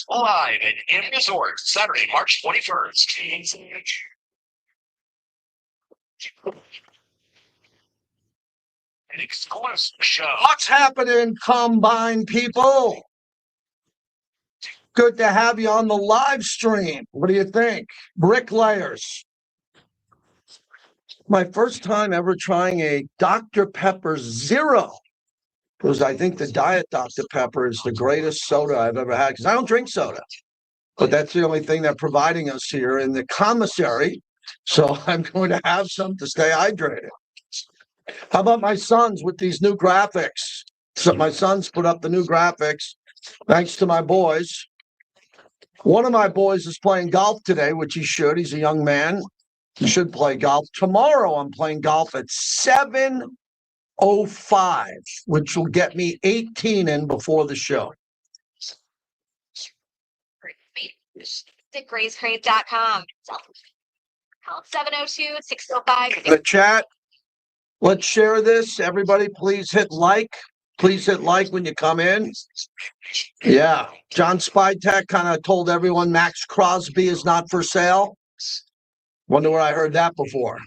Live at In Resort, Saturday, March 21st. An exclusive show. What's happening, Combine people? Good to have you on the live stream. What do you think? Bricklayers. My first time ever trying a Dr. Pepper Zero. Because I think the Diet Dr. Pepper is the greatest soda I've ever had. Because I don't drink soda. But that's the only thing they're providing us here in the commissary. So I'm going to have some to stay hydrated. How about my sons with these new graphics? So my sons put up the new graphics, thanks to my boys. One of my boys is playing golf today, which he should. He's a young man. He should play golf. Tomorrow I'm playing golf at 7:05, which will get me 18 in before the show. GraceCrave.com. Call 702-605. The chat. Let's share this. Everybody, please hit like. Please hit like when you come in. Yeah. John Spyc kind of told everyone Max Crosby is not for sale. Wonder where I heard that before.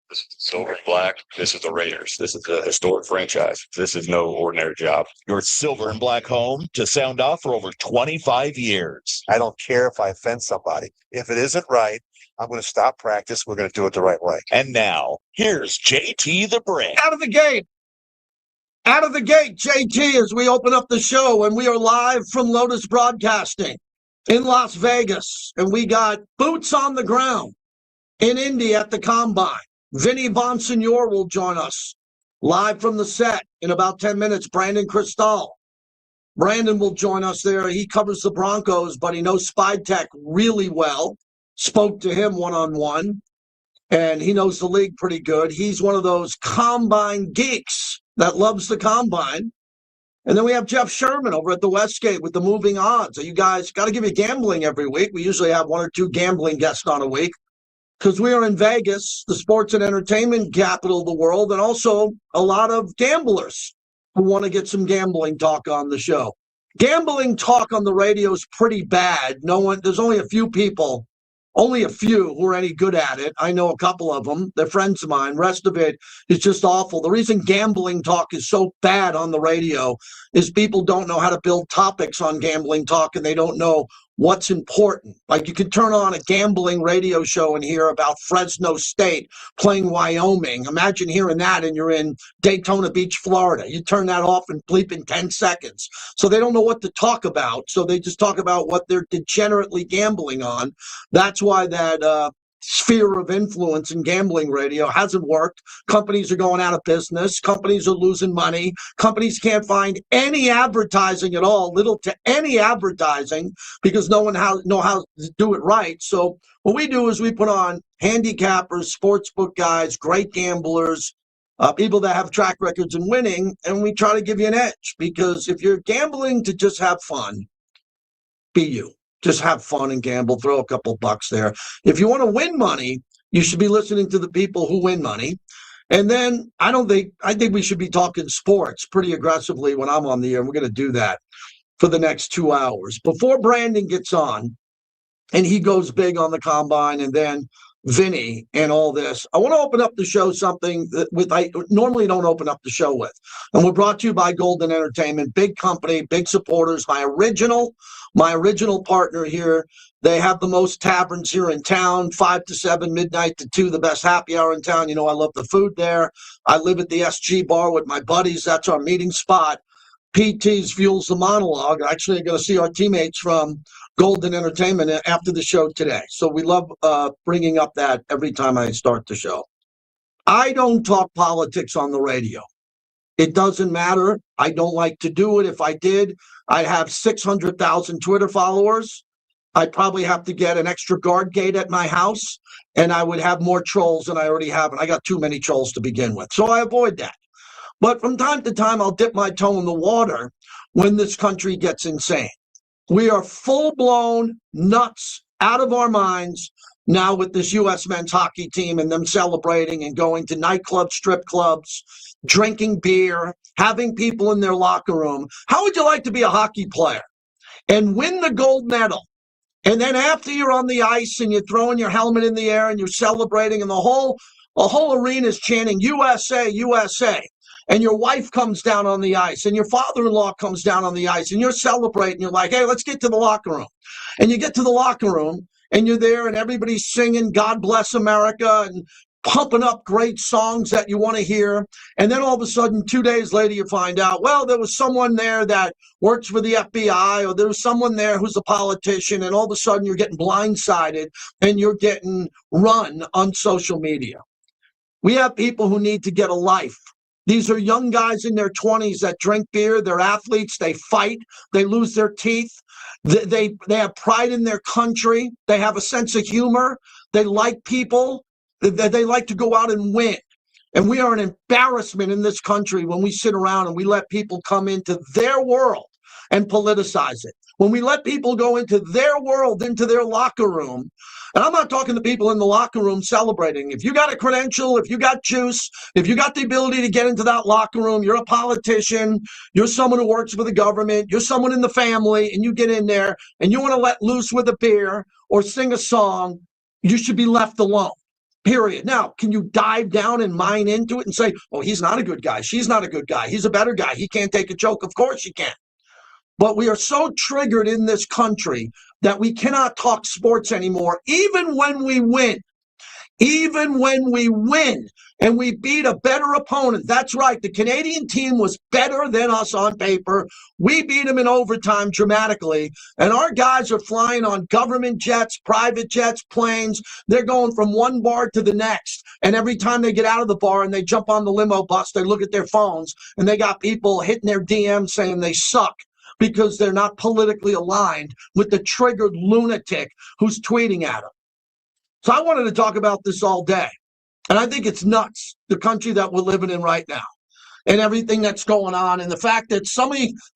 This is Silver and Black. This is the Raiders. This is a historic franchise. This is no ordinary job. Your Silver and Black home to sound off for over 25 years. I don't care if I offend somebody. If it isn't right, I'm going to stop practice. We're going to do it the right way. And now, here's JT the Brick. Out of the gate, JT, as we open up the show, and we are live from Lotus Broadcasting in Las Vegas, and we got boots on the ground in Indy at the Combine. Vinny Bonsignor will join us live from the set in about 10 minutes. Brandon Cristal. Brandon will join us there. He covers the Broncos, but he knows Spyc really well. Spoke to him one-on-one, and he knows the league pretty good. He's one of those Combine geeks that loves the Combine. And then we have Jeff Sherman over at the Westgate with the moving odds. So you guys got to give you gambling every week. We usually have one or two gambling guests on a week because we are in Vegas, the sports and entertainment capital of the world, and also a lot of gamblers who want to get some gambling talk on the show. Gambling talk on the radio is pretty bad. There's only a few people. Only a few who are any good at it. I know a couple of them. They're friends of mine. Rest of it is just awful. The reason gambling talk is so bad on the radio is people don't know how to build topics on gambling talk, and they don't know what's important. Like you could turn on a gambling radio show and hear about Fresno State playing Wyoming. Imagine hearing that and you're in Daytona Beach, Florida. You turn that off and bleep in 10 seconds. So they don't know what to talk about. So they just talk about what they're degenerately gambling on. That's why that sphere of influence in gambling radio hasn't worked. Companies are going out of business. Companies are losing money. Companies can't find any advertising at all, little to any advertising, because no one know how to do it right. So what we do is we put on handicappers, sportsbook guys, great gamblers, people that have track records in winning, and we try to give you an edge. Because if you're gambling to just have fun, be you. Just have fun and gamble, throw a couple bucks there. If you want to win money, you should be listening to the people who win money. And then I think we should be talking sports pretty aggressively when I'm on the air. And we're going to do that for the next 2 hours. Before Brandon gets on and he goes big on the Combine and then Vinny and all this, I want to open up the show something that I normally don't open up the show with. And we're brought to you by Golden Entertainment, big company, big supporters, my original partner here. They have the most taverns here in town, 5 to 7, midnight to 2, the best happy hour in town. You know, I love the food there. I live at the SG bar with my buddies. That's our meeting spot. PT's Fuels the Monologue. Actually, I'm going to see our teammates from Golden Entertainment after the show today. So we love bringing up that every time I start the show. I don't talk politics on the radio. It doesn't matter. I don't like to do it. If I did, I'd have 600,000 Twitter followers. I'd probably have to get an extra guard gate at my house, and I would have more trolls than I already have. And I got too many trolls to begin with. So I avoid that. But from time to time, I'll dip my toe in the water when this country gets insane. We are full-blown nuts, out of our minds now with this U.S. men's hockey team and them celebrating and going to nightclubs, strip clubs, drinking beer, having people in their locker room. How would you like to be a hockey player and win the gold medal. And then after you're on the ice and you're throwing your helmet in the air and you're celebrating and the whole arena is chanting USA, USA. And your wife comes down on the ice and your father-in-law comes down on the ice and you're celebrating. You're like, hey, let's get to the locker room. And you get to the locker room and you're there and everybody's singing God Bless America and pumping up great songs that you want to hear. And then all of a sudden, 2 days later, you find out, well, there was someone there that works for the FBI, or there was someone there who's a politician, and all of a sudden you're getting blindsided and you're getting run on social media. We have people who need to get a life. These are young guys in their 20s that drink beer. They're athletes. They fight. They lose their teeth. They have pride in their country. They have a sense of humor. They like people. They like to go out and win. And we are an embarrassment in this country when we sit around and we let people come into their world and politicize it. When we let people go into their world, into their locker room, and I'm not talking to people in the locker room celebrating. If you got a credential, if you got juice, if you got the ability to get into that locker room, you're a politician, you're someone who works for the government, you're someone in the family, and you get in there and you want to let loose with a beer or sing a song, you should be left alone. Period. Now, can you dive down and mine into it and say, oh, he's not a good guy. She's not a good guy. He's a better guy. He can't take a joke. Of course you can. But we are so triggered in this country that we cannot talk sports anymore, even when we win. Even when we win and we beat a better opponent. That's right. The Canadian team was better than us on paper. We beat them in overtime dramatically. And our guys are flying on government jets, private jets, planes. They're going from one bar to the next. And every time they get out of the bar and they jump on the limo bus, they look at their phones and they got people hitting their DMs saying they suck because they're not politically aligned with the triggered lunatic who's tweeting at them. So I wanted to talk about this all day. And I think it's nuts, the country that we're living in right now and everything that's going on. And the fact that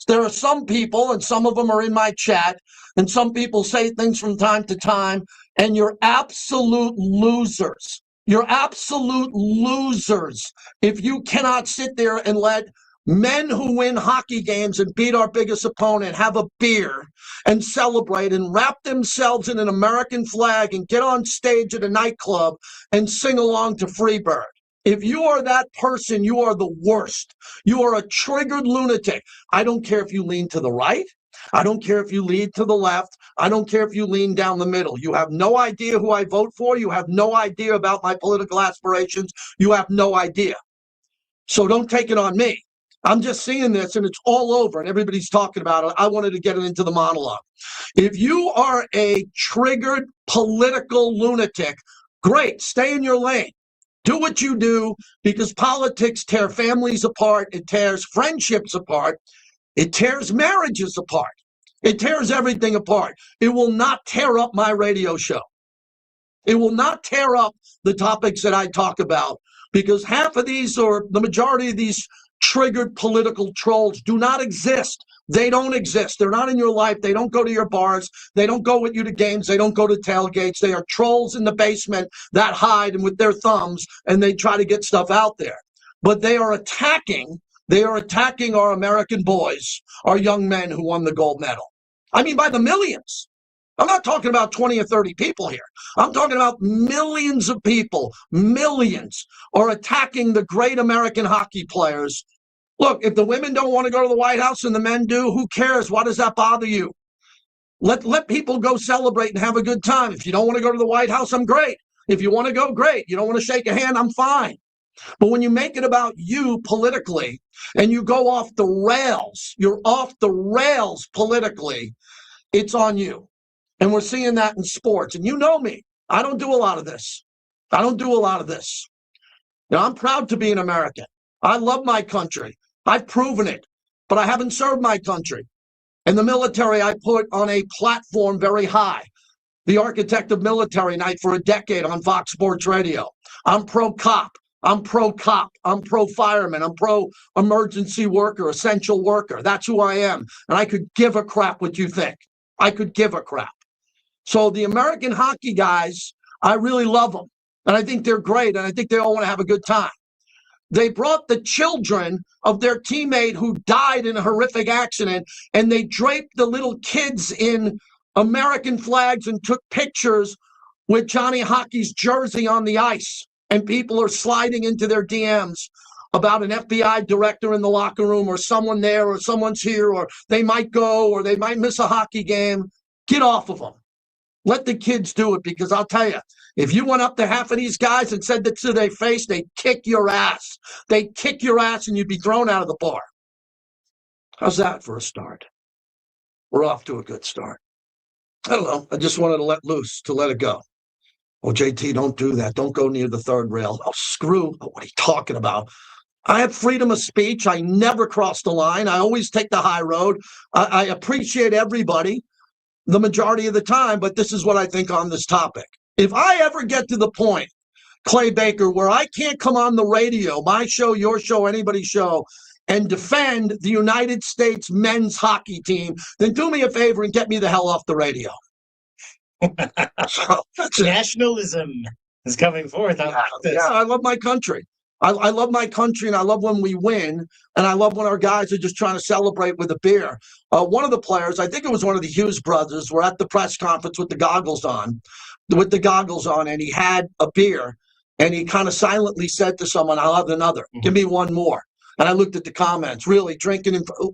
there are some people, and some of them are in my chat, and some people say things from time to time, and you're absolute losers. You're absolute losers if you cannot sit there and let men who win hockey games and beat our biggest opponent have a beer and celebrate and wrap themselves in an American flag and get on stage at a nightclub and sing along to Freebird. If you are that person, you are the worst. You are a triggered lunatic. I don't care if you lean to the right. I don't care if you lean to the left. I don't care if you lean down the middle. You have no idea who I vote for. You have no idea about my political aspirations. You have no idea. So don't take it on me. I'm just seeing this and it's all over and everybody's talking about it. I wanted to get it into the monologue. If you are a triggered political lunatic, great, stay in your lane. Do what you do, because politics tear families apart. It tears friendships apart. It tears marriages apart. It tears everything apart. It will not tear up my radio show. It will not tear up the topics that I talk about, because half of these, or the majority of these triggered political trolls, do not exist. They don't exist. They're not in your life. They don't go to your bars. They don't go with you to games. They don't go to tailgates. They are trolls in the basement that hide and with their thumbs, and they try to get stuff out there. But they are attacking our American boys, our young men who won the gold medal. I mean, by the millions. I'm not talking about 20 or 30 people here. I'm talking about millions of people. Millions are attacking the great American hockey players. Look, if the women don't want to go to the White House and the men do, who cares? Why does that bother you? Let people go celebrate and have a good time. If you don't want to go to the White House, I'm great. If you want to go, great. You don't want to shake a hand, I'm fine. But when you make it about you politically and you go off the rails, you're off the rails politically, it's on you. And we're seeing that in sports. And you know me. I don't do a lot of this. Now, I'm proud to be an American. I love my country. I've proven it. But I haven't served my country. And the military I put on a platform very high. The architect of military night for a decade on Fox Sports Radio. I'm pro-cop. I'm pro-cop. I'm pro-fireman. I'm pro-emergency worker, essential worker. That's who I am. And I could give a crap what you think. I could give a crap. So the American hockey guys, I really love them. And I think they're great. And I think they all want to have a good time. They brought the children of their teammate who died in a horrific accident, and they draped the little kids in American flags and took pictures with Johnny Hockey's jersey on the ice. And people are sliding into their DMs about an FBI director in the locker room, or someone there, or someone's here, or they might go, or they might miss a hockey game. Get off of them. Let the kids do it, because I'll tell you, if you went up to half of these guys and said that to their face, they'd kick your ass. They'd kick your ass and you'd be thrown out of the bar. How's that for a start? We're off to a good start. I don't know. I just wanted to let loose, to let it go. Oh, JT, don't do that. Don't go near the third rail. Oh, screw. Oh, what are you talking about? I have freedom of speech. I never cross the line. I always take the high road. I appreciate everybody the majority of the time, but this is what I think on this topic. If I ever get to the point, Clay Baker, where I can't come on the radio, my show, your show, anybody's show, and defend the United States men's hockey team, then do me a favor and get me the hell off the radio. So, Nationalism is coming forth. I like this. Yeah, I love my country. I love my country, and I love when we win, and I love when our guys are just trying to celebrate with a beer. One of the players, I think it was one of the Hughes brothers, were at the press conference with the goggles on, and he had a beer, and he kind of silently said to someone, "I'll have another. Give me one more." And I looked at the comments, really drinking. Oh,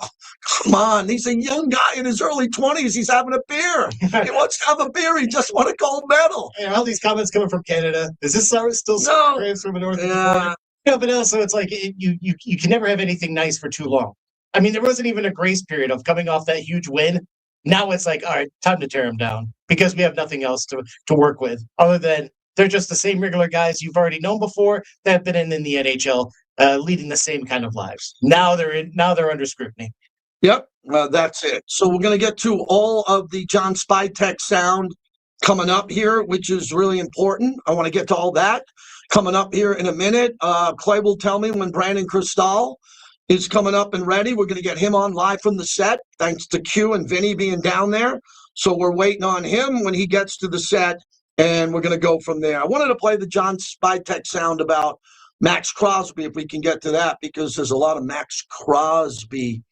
come on, he's a young guy in his early 20s. He's having a beer. He wants to have a beer. He just won a gold medal. And all these comments coming from Canada. Is this still No. from the north of the Yeah. border? No, but also it's like you can never have anything nice for too long. I mean, there wasn't even a grace period of coming off that huge win. Now it's like, all right, time to tear them down, because we have nothing else to work with other than they're just the same regular guys you've already known before that have been in the NHL, leading the same kind of lives. Now they're under scrutiny. Yep, that's it. So we're going to get to all of the John Spyc sound coming up here, which is really important. I want to get to all that coming up here in a minute. Clay will tell me when Brandon Cristal is coming up and ready. We're going to get him on live from the set, thanks to Q and Vinny being down there. So we're waiting on him when he gets to the set, and we're going to go from there. I wanted to play the John Spyc sound about Maxx Crosby, if we can get to that, because there's a lot of Maxx Crosby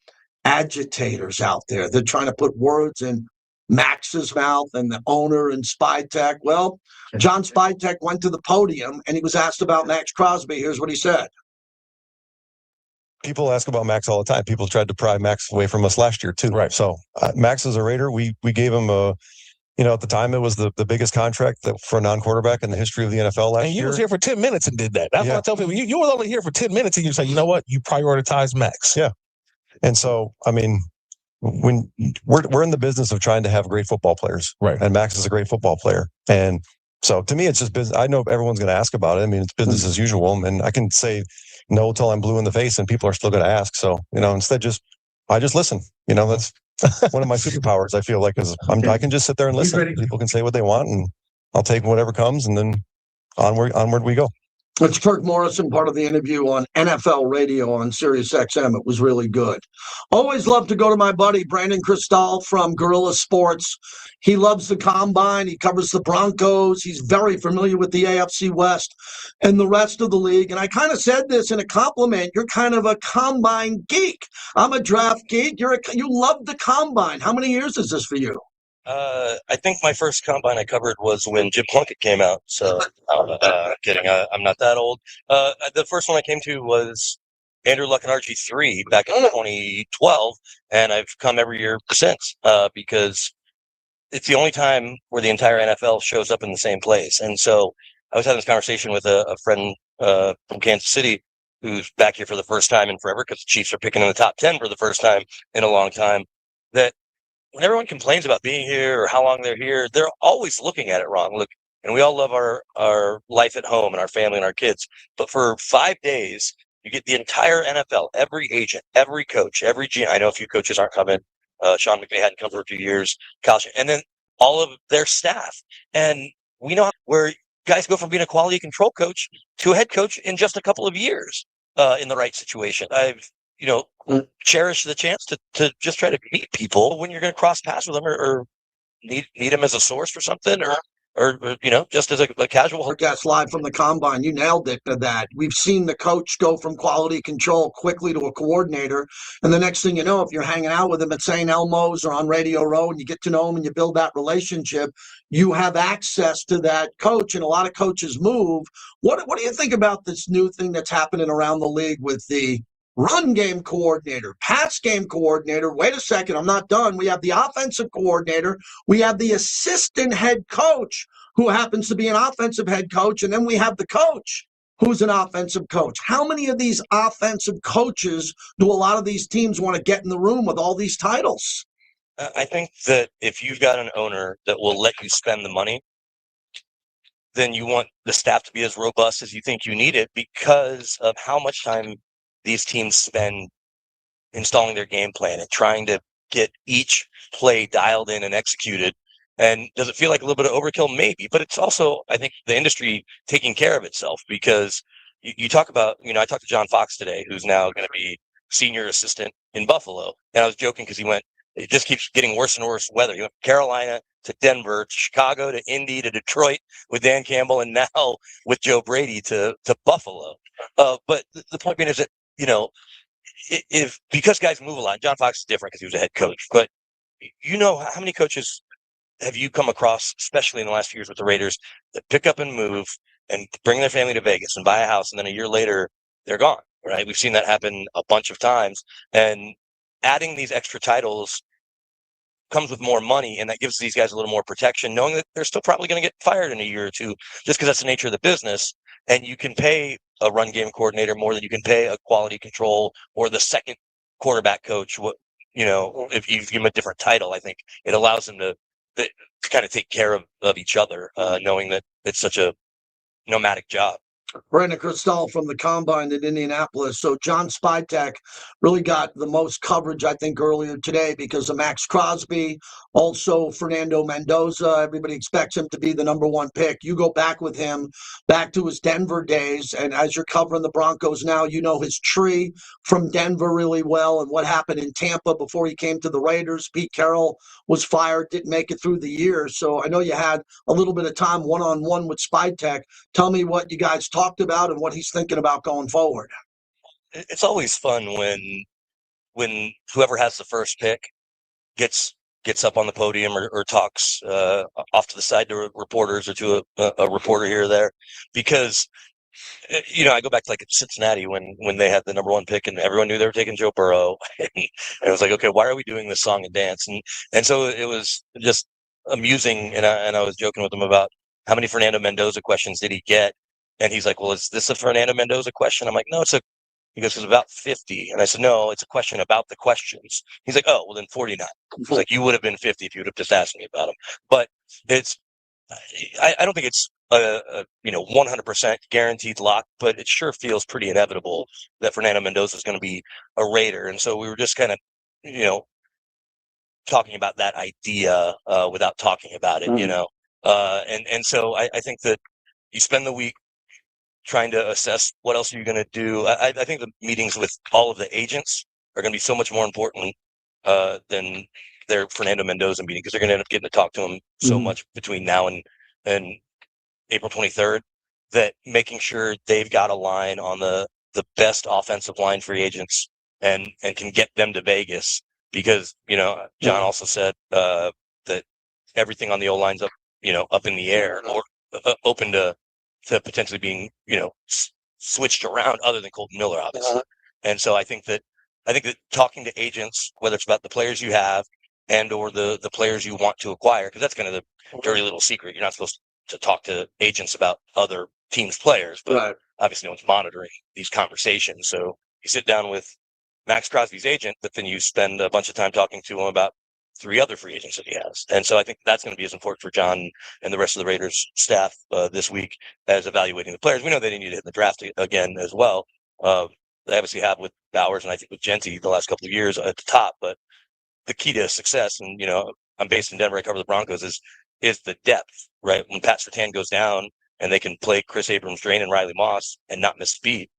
agitators out there. They're trying to put words in Max's mouth and the owner and Spyc. Well, John Spyc went to the podium and he was asked about Maxx Crosby. Here's what he said. People ask about Maxx all the time. People tried to pry Maxx away from us last year too. Right. So Maxx is a Raider. We gave him a, at the time it was the biggest contract for a non-quarterback in the history of the NFL last And you year. was here for 10 minutes and did that. That's what I tell people. You were only here for 10 minutes and you say, you know what? You prioritize Maxx. Yeah. And so, I mean, when we're in the business of trying to have great football players, Right. And Maxx is a great football player. And so to me, it's just business. I know everyone's going to ask about it. I mean, it's business as usual. And I can say no till I'm blue in the face and people are still going to ask. So, instead I just listen, that's one of my superpowers. I feel like is I can just sit there and listen. People can say what they want and I'll take whatever comes and then onward we go. It's Kirk Morrison, part of the interview on NFL radio on Sirius XM. It was really good. Always love to go to my buddy, Brandon Cristal from Guerrilla Sports. He loves the Combine. He covers the Broncos. He's very familiar with the AFC West and the rest of the league. And I kind of said this in a compliment. You're kind of a Combine geek. I'm a draft geek. You love the Combine. How many years is this for you? I think my first combine I covered was when Jim Plunkett came out. So, kidding. I'm not that old. The first one I came to was Andrew Luck and RG3 back in 2012, and I've come every year since because it's the only time where the entire NFL shows up in the same place. And so I was having this conversation with a friend from Kansas City who's back here for the first time in forever because the Chiefs are picking in the top 10 for the first time in a long time, that when everyone complains about being here or how long they're here, they're always looking at it wrong. Look, and we all love our life at home and our family and our kids. But for 5 days, you get the entire NFL, every agent, every coach, every GM. I know a few coaches aren't coming. Sean McVay hadn't come for a few years. And then all of their staff. And we know where guys go from being a quality control coach to a head coach in just a couple of years in the right situation. I've cherish the chance to just try to meet people when you're going to cross paths with them or need them as a source for something, or or just as a casual. Podcast live from the combine. You nailed it to that. We've seen the coach go from quality control quickly to a coordinator. And the next thing you know, if you're hanging out with him at St. Elmo's or on Radio Row and you get to know him and you build that relationship, you have access to that coach. And a lot of coaches move. What do you think about this new thing that's happening around the league with the run game coordinator, pass game coordinator? Wait a second, I'm not done. We have the offensive coordinator. We have the assistant head coach, who happens to be an offensive head coach, and then we have the coach who's an offensive coach. How many of these offensive coaches do a lot of these teams want to get in the room with all these titles? I think that if you've got an owner that will let you spend the money, then you want the staff to be as robust as you think you need it, because of how much time these teams spend installing their game plan and trying to get each play dialed in and executed. And does it feel like a little bit of overkill? Maybe, but it's also, I think, the industry taking care of itself, because you talk about, I talked to John Fox today, who's now going to be senior assistant in Buffalo. And I was joking because it just keeps getting worse and worse weather. You went from Carolina to Denver, to Chicago, to Indy, to Detroit with Dan Campbell, and now with Joe Brady to Buffalo. But the point being is that, because guys move a lot, John Fox is different because he was a head coach, but how many coaches have you come across, especially in the last few years with the Raiders, that pick up and move and bring their family to Vegas and buy a house, and then a year later they're gone, right? We've seen that happen a bunch of times. And adding these extra titles comes with more money, and that gives these guys a little more protection, knowing that they're still probably going to get fired in a year or two, just because that's the nature of the business. And you can pay a run game coordinator more than you can pay a quality control or the second quarterback coach. If you give them a different title, I think it allows them to kind of take care of each other, knowing that it's such a nomadic job. Brandon Cristal from the Combine in Indianapolis. So John Spyc really got the most coverage, I think, earlier today because of Maxx Crosby, also Fernando Mendoza. Everybody expects him to be the number one pick. You go back with him, back to his Denver days, and as you're covering the Broncos now, you know his tree from Denver really well and what happened in Tampa before he came to the Raiders. Pete Carroll was fired, didn't make it through the year. So I know you had a little bit of time one-on-one with Spyc. Tell me what you guys talked about and what he's thinking about going forward. It's always fun when whoever has the first pick gets up on the podium or talks off to the side to reporters or to a reporter here or there, because I go back to like Cincinnati when they had the number one pick and everyone knew they were taking Joe Burrow, and it was like, okay, why are we doing this song and dance? And so it was just amusing, and I was joking with him about how many Fernando Mendoza questions did he get, and he's like, well, is this a Fernando Mendoza question? I'm like, no, he goes, it's about 50. And I said, no, it's a question about the questions. He's like, oh, well, then 49. He's like, you would have been 50 if you would have just asked me about them. But I don't think it's 100% guaranteed lock, but it sure feels pretty inevitable that Fernando Mendoza is going to be a Raider. And so we were just kind of, talking about that idea without talking about it, and so I think that you spend the week trying to assess what else are you going to do. I think the meetings with all of the agents are going to be so much more important than their Fernando Mendoza meeting, because they're going to end up getting to talk to him so much between now and April 23rd, that making sure they've got a line on the best offensive line free agents and can get them to Vegas, because John also said that everything on the O-line's up in the air or open to potentially being switched around, other than Colton Miller, obviously. And so I think that talking to agents, whether it's about the players you have and or the players you want to acquire, because that's kind of the dirty little secret. You're not supposed to talk to agents about other teams' players, but obviously no one's monitoring these conversations. So you sit down with Maxx Crosby's agent, but then you spend a bunch of time talking to him about 3 other free agents that he has. And so I think that's going to be as important for John and the rest of the Raiders staff this week as evaluating the players. We know they need to hit the draft again as well. They obviously have with Bowers and I think with Genty the last couple of years at the top, but the key to success, and I'm based in Denver, I cover the Broncos, is the depth, right? When Pat Surtain goes down and they can play Chris Abrams-Drain and Riley Moss and not miss speed,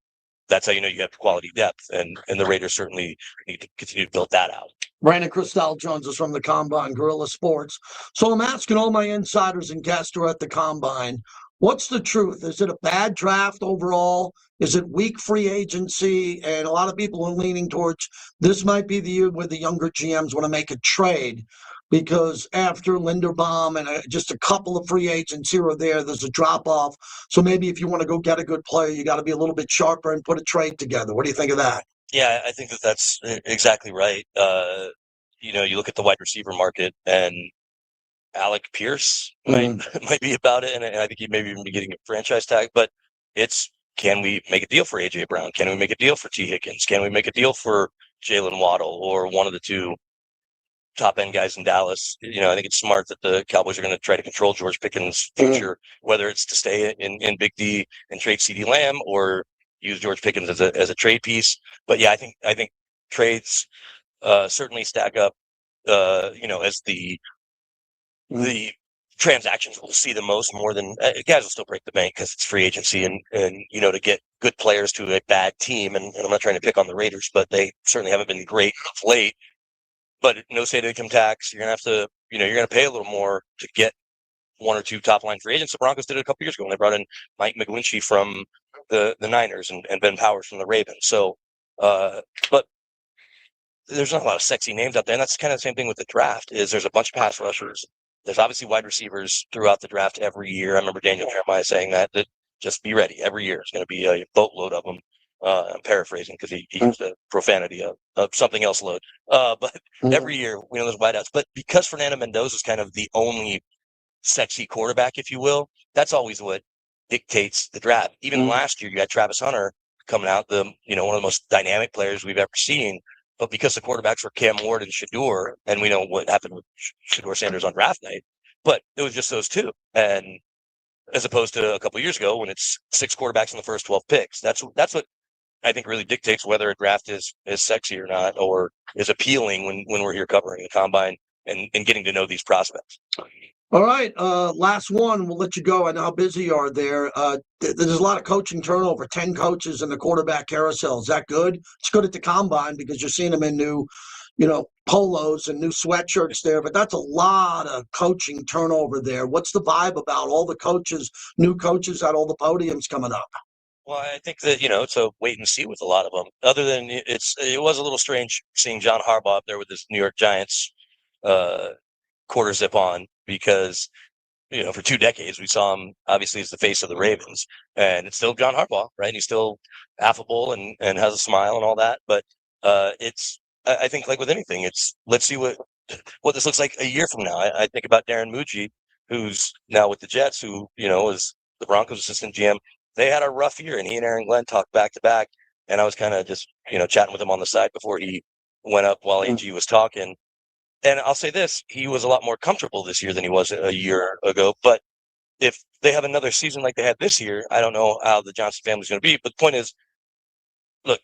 that's how you have quality depth, and the Raiders certainly need to continue to build that out. Brandon Cristal joins us from the Combine, Guerrilla Sports. So I'm asking all my insiders and guests who are at the Combine, what's the truth? Is it a bad draft overall? Is it weak free agency? And a lot of people are leaning towards this might be the year where the younger GMs want to make a trade because after Linderbaum and just a couple of free agents here or there, there's a drop-off. So maybe if you want to go get a good player, you got to be a little bit sharper and put a trade together. What do you think of that? Yeah, I think that's exactly right. You look at the wide receiver market, and Alec Pierce might be about it, and I think he may even be getting a franchise tag. But can we make a deal for AJ Brown? Can we make a deal for T. Higgins? Can we make a deal for Jalen Waddle or one of the two top end guys in Dallas? I think it's smart that the Cowboys are going to try to control George Pickens' future, whether it's to stay in Big D and trade CeeDee Lamb or use George Pickens as a trade piece. But yeah, I think trades certainly stack up. As the transactions we'll see the most, more than guys will still break the bank because it's free agency and to get good players to a bad team. And I'm not trying to pick on the Raiders, but they certainly haven't been great of late. But no state income tax, you're gonna have to you're gonna pay a little more to get one or two top line free agents. The Broncos did it a couple years ago when they brought in Mike McGlinchey from the Niners and Ben Powers from the Ravens. So, but there's not a lot of sexy names out there. And that's kind of the same thing with the draft is there's a bunch of pass rushers. There's obviously wide receivers throughout the draft every year. I remember Daniel Jeremiah saying that just be ready. Every year it's going to be a boatload of them. I'm paraphrasing because he used a profanity of something else load. But every year, there's wideouts. But because Fernando Mendoza is kind of the only sexy quarterback, if you will, that's always what dictates the draft. Even last year, you had Travis Hunter coming out, one of the most dynamic players we've ever seen. But because the quarterbacks were Cam Ward and Shador, and we know what happened with Shador Sanders on draft night, but it was just those two. And as opposed to a couple of years ago when it's 6 quarterbacks in the first 12 picks, that's what I think really dictates whether a draft is sexy or not, or is appealing when we're here covering the Combine and getting to know these prospects. All right, last one. We'll let you go. I know how busy you are there. There's a lot of coaching turnover, 10 coaches in the quarterback carousel. Is that good? It's good at the Combine because you're seeing them in new, polos and new sweatshirts there, but that's a lot of coaching turnover there. What's the vibe about all the coaches, new coaches at all the podiums coming up? Well, I think that, it's a wait and see with a lot of them. Other than it was a little strange seeing John Harbaugh up there with this New York Giants quarter zip on because, for 2 decades we saw him obviously as the face of the Ravens, and it's still John Harbaugh, right? And he's still affable and has a smile and all that. But I think like with anything, let's see what this looks like a year from now. I think about Darren Mucci, who's now with the Jets, who, is the Broncos assistant GM. They had a rough year, and he and Aaron Glenn talked back to back. And I was kind of just, chatting with him on the side before he went up while AG was talking. And I'll say this, he was a lot more comfortable this year than he was a year ago. But if they have another season like they had this year, I don't know how the Johnson family is going to be. But the point is, look,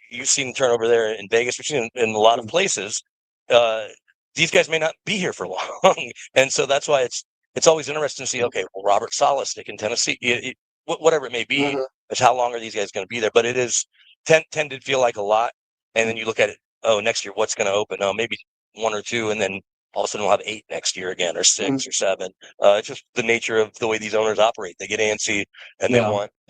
you've seen turnover there in Vegas. We've seen it in a lot of places. These guys may not be here for long. And so that's why it's always interesting to see, okay, well, Robert Saleh stick in Tennessee. Whatever it may be, is how long are these guys going to be there? But it is 10 did feel like a lot. And then you look at it, next year, what's going to open? Maybe 1 or 2, and then all of a sudden we'll have 8 next year again, or 6 or 7. It's just the nature of the way these owners operate. They get antsy and they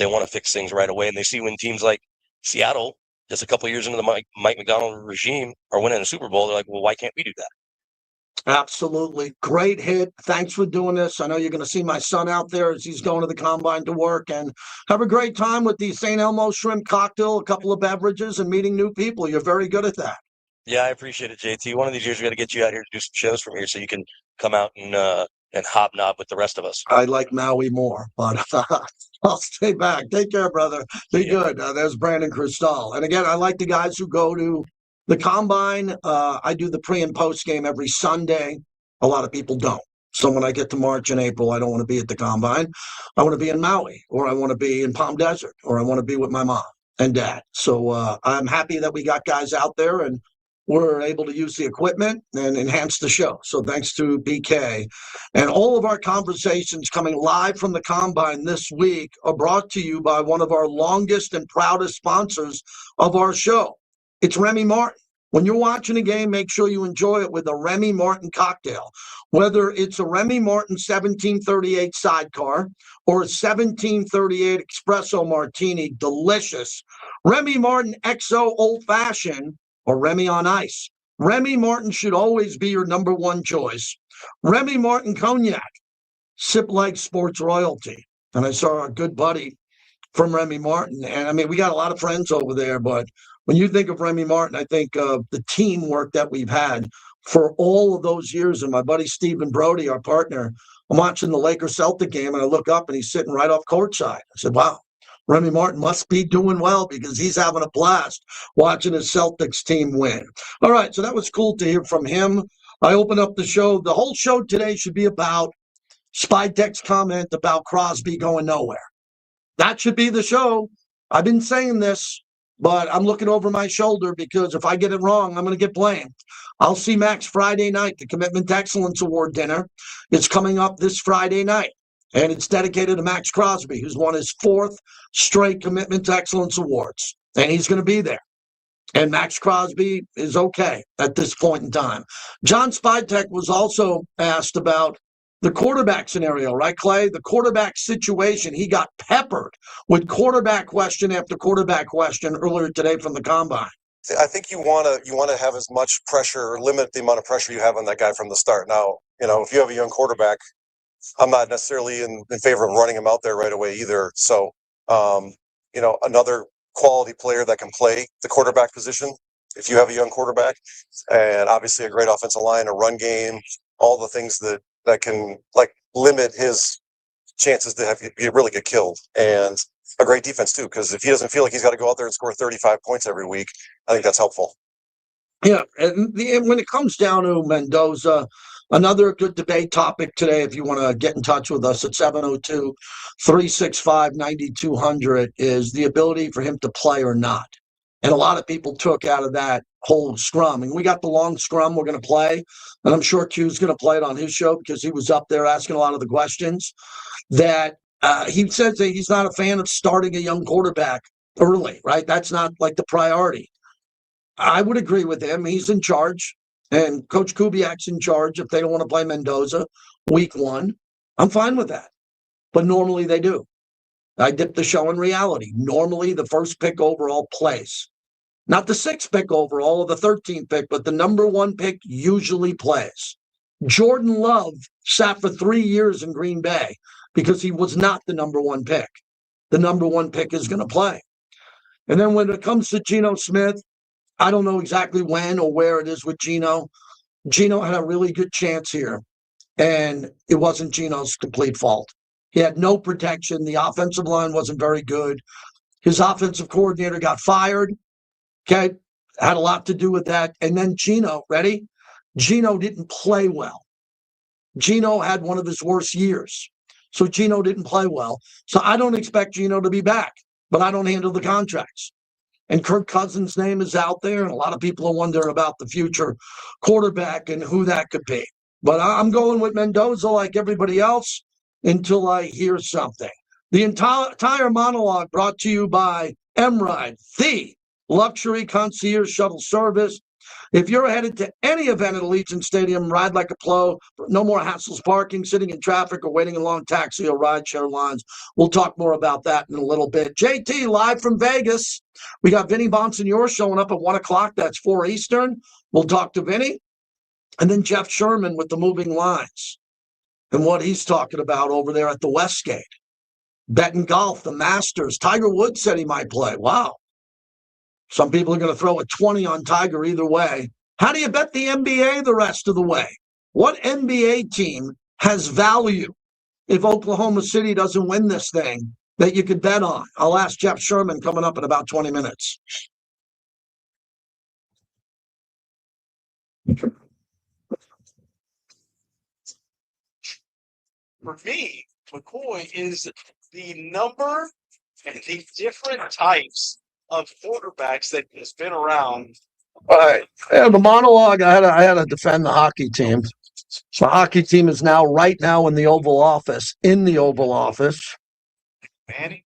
want to fix things right away. And they see when teams like Seattle, just a couple of years into the Mike McDonald regime, are winning a Super Bowl, they're like, well, why can't we do that? Absolutely. Great hit. Thanks for doing this. I know you're going to see my son out there as he's going to the Combine to work, and have a great time with the St. Elmo shrimp cocktail, a couple of beverages, and meeting new people. You're very good at that. Yeah, I appreciate it, JT. One of these years we got to get you out here to do some shows from here so you can come out and hobnob with the rest of us. I like Maui more, but I'll stay back. Take care, brother. Be good. There's Brandon Cristal. And again, I like the guys who go to the Combine. I do the pre and post game every Sunday. A lot of people don't. So when I get to March and April, I don't want to be at the Combine. I want to be in Maui, or I want to be in Palm Desert, or I want to be with my mom and dad. So I'm happy that we got guys out there and we're able to use the equipment and enhance the show. So thanks to BK. And all of our conversations coming live from the Combine this week are brought to you by one of our longest and proudest sponsors of our show. It's Remy Martin. When you're watching a game, make sure you enjoy it with a Remy Martin cocktail, whether it's a Remy Martin 1738 sidecar or a 1738 espresso martini, delicious. Remy Martin XO old fashioned or Remy on ice. Remy Martin should always be your number one choice. Remy Martin cognac, sip like sports royalty. And I saw a good buddy from Remy Martin. And I mean, we got a lot of friends over there, but when you think of Remy Martin, I think of the teamwork that we've had for all of those years. And my buddy Stephen Brody, our partner, I'm watching the Lakers Celtic game and I look up and he's sitting right off courtside. I said, wow, Remy Martin must be doing well because he's having a blast watching his Celtics team win. All right, so that was cool to hear from him. I open up the show. The whole show today should be about Spyc's comment about Crosby going nowhere. That should be the show. I've been saying this, but I'm looking over my shoulder because if I get it wrong, I'm going to get blamed. I'll see Maxx Friday night, the Commitment to Excellence Award dinner. It's coming up this Friday night, and it's dedicated to Maxx Crosby, who's won his 4th straight Commitment to Excellence Awards, and he's going to be there. And Maxx Crosby is okay at this point in time. John Spyc was also asked about the quarterback scenario, right, Clay? The quarterback situation. He got peppered with quarterback question after quarterback question earlier today from the combine. I think you want to have as much pressure or limit the amount of pressure you have on that guy from the start. Now, if you have a young quarterback, I'm not necessarily in favor of running him out there right away either. So, another quality player that can play the quarterback position, if you have a young quarterback, and obviously a great offensive line, a run game, all the things that can limit his chances to really get killed, and a great defense too, because if he doesn't feel like he's got to go out there and score 35 points every week, I think that's helpful. Yeah, and when it comes down to Mendoza, another good debate topic today, if you want to get in touch with us at 702-365-9200, is the ability for him to play or not. And a lot of people took out of that whole scrum. And we got the long scrum we're going to play. And I'm sure Q's going to play it on his show because he was up there asking a lot of the questions. That he says that he's not a fan of starting a young quarterback early, right? That's not like the priority. I would agree with him. He's in charge. And Coach Kubiak's in charge if they don't want to play Mendoza week 1. I'm fine with that. But normally they do. I dip the show in reality. Normally the first pick overall plays. Not the 6th pick overall or the 13th pick, but the number 1 pick usually plays. Jordan Love sat for 3 years in Green Bay because he was not the number 1 pick. The number 1 pick is going to play. And then when it comes to Geno Smith, I don't know exactly when or where it is with Geno. Geno had a really good chance here, and it wasn't Geno's complete fault. He had no protection. The offensive line wasn't very good. His offensive coordinator got fired. Okay, had a lot to do with that. And then Geno, ready? Geno didn't play well. Geno had one of his worst years. So Geno didn't play well. So I don't expect Geno to be back, but I don't handle the contracts. And Kirk Cousins' name is out there, and a lot of people are wondering about the future quarterback and who that could be. But I'm going with Mendoza like everybody else until I hear something. The entire monologue brought to you by M-Ride, the luxury concierge shuttle service. If you're headed to any event at Allegiant Stadium, ride like a pro. No more hassles parking, sitting in traffic, or waiting in long taxi or rideshare lines. We'll talk more about that in a little bit. JT, live from Vegas. We got Vinny Bonsignore showing up at 1 o'clock. That's 4 Eastern. We'll talk to Vinny. And then Jeff Sherman with the moving lines and what he's talking about over there at the Westgate. Betting golf, the Masters. Tiger Woods said he might play. Wow. Some people are going to throw a 20 on Tiger either way. How do you bet the NBA the rest of the way? What NBA team has value if Oklahoma City doesn't win this thing that you could bet on? I'll ask Jeff Sherman coming up in about 20 minutes. For me, McCoy is the number and the different types of quarterbacks that has been around. All right. Yeah, the monologue, I had to defend the hockey team. The hockey team is right now in the Oval Office. Manning,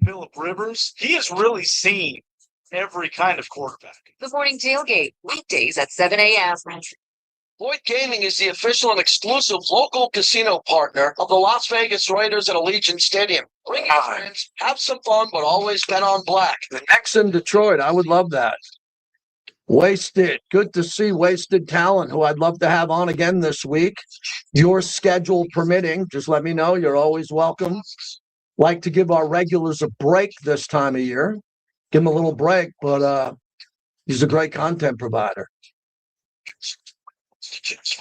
Phillip Rivers, he has really seen every kind of quarterback. The morning tailgate, weekdays at 7 a.m. Boyd Gaming is the official and exclusive local casino partner of the Las Vegas Raiders at Allegiant Stadium. Bring your friends, have some fun, but always bet on black. The Maxx in Detroit. I would love that. Wasted. Good to see Wasted Talent, who I'd love to have on again this week. Your schedule permitting, just let me know. You're always welcome. Like to give our regulars a break this time of year. Give them a little break, but he's a great content provider.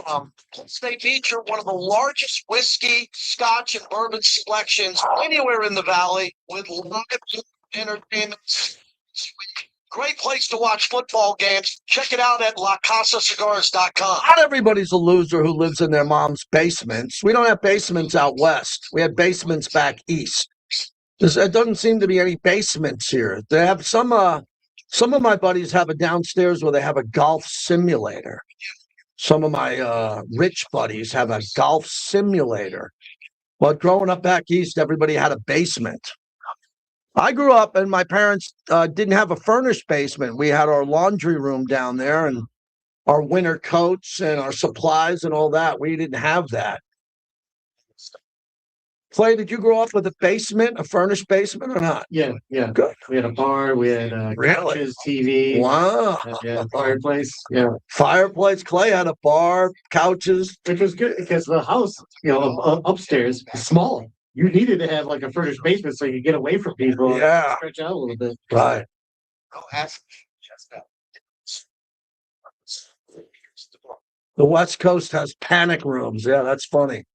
From they feature one of the largest whiskey, scotch, and bourbon selections anywhere in the valley with live entertainment. Great place to watch football games. Check it out at lacasacigars.com. Not everybody's a loser who lives in their mom's basements. We don't have basements out west. We have basements back east. There doesn't seem to be any basements here. They have some of my buddies have a downstairs where they have a golf simulator. Some of my rich buddies have a golf simulator. But growing up back east, everybody had a basement. I grew up and my parents didn't have a furnished basement. We had our laundry room down there and our winter coats and our supplies and all that. We didn't have that. Clay, did you grow up with a basement, a furnished basement or not? Yeah. Good. We had a bar, we had couches, TV. Wow. Yeah, fireplace. Yeah. Fireplace. Clay had a bar, couches. Which was good because the house, upstairs is small. You needed to have like a furnished basement so you could get away from people. And Yeah. stretch out a little bit. Right. Go ask The West Coast has panic rooms. Yeah, that's funny.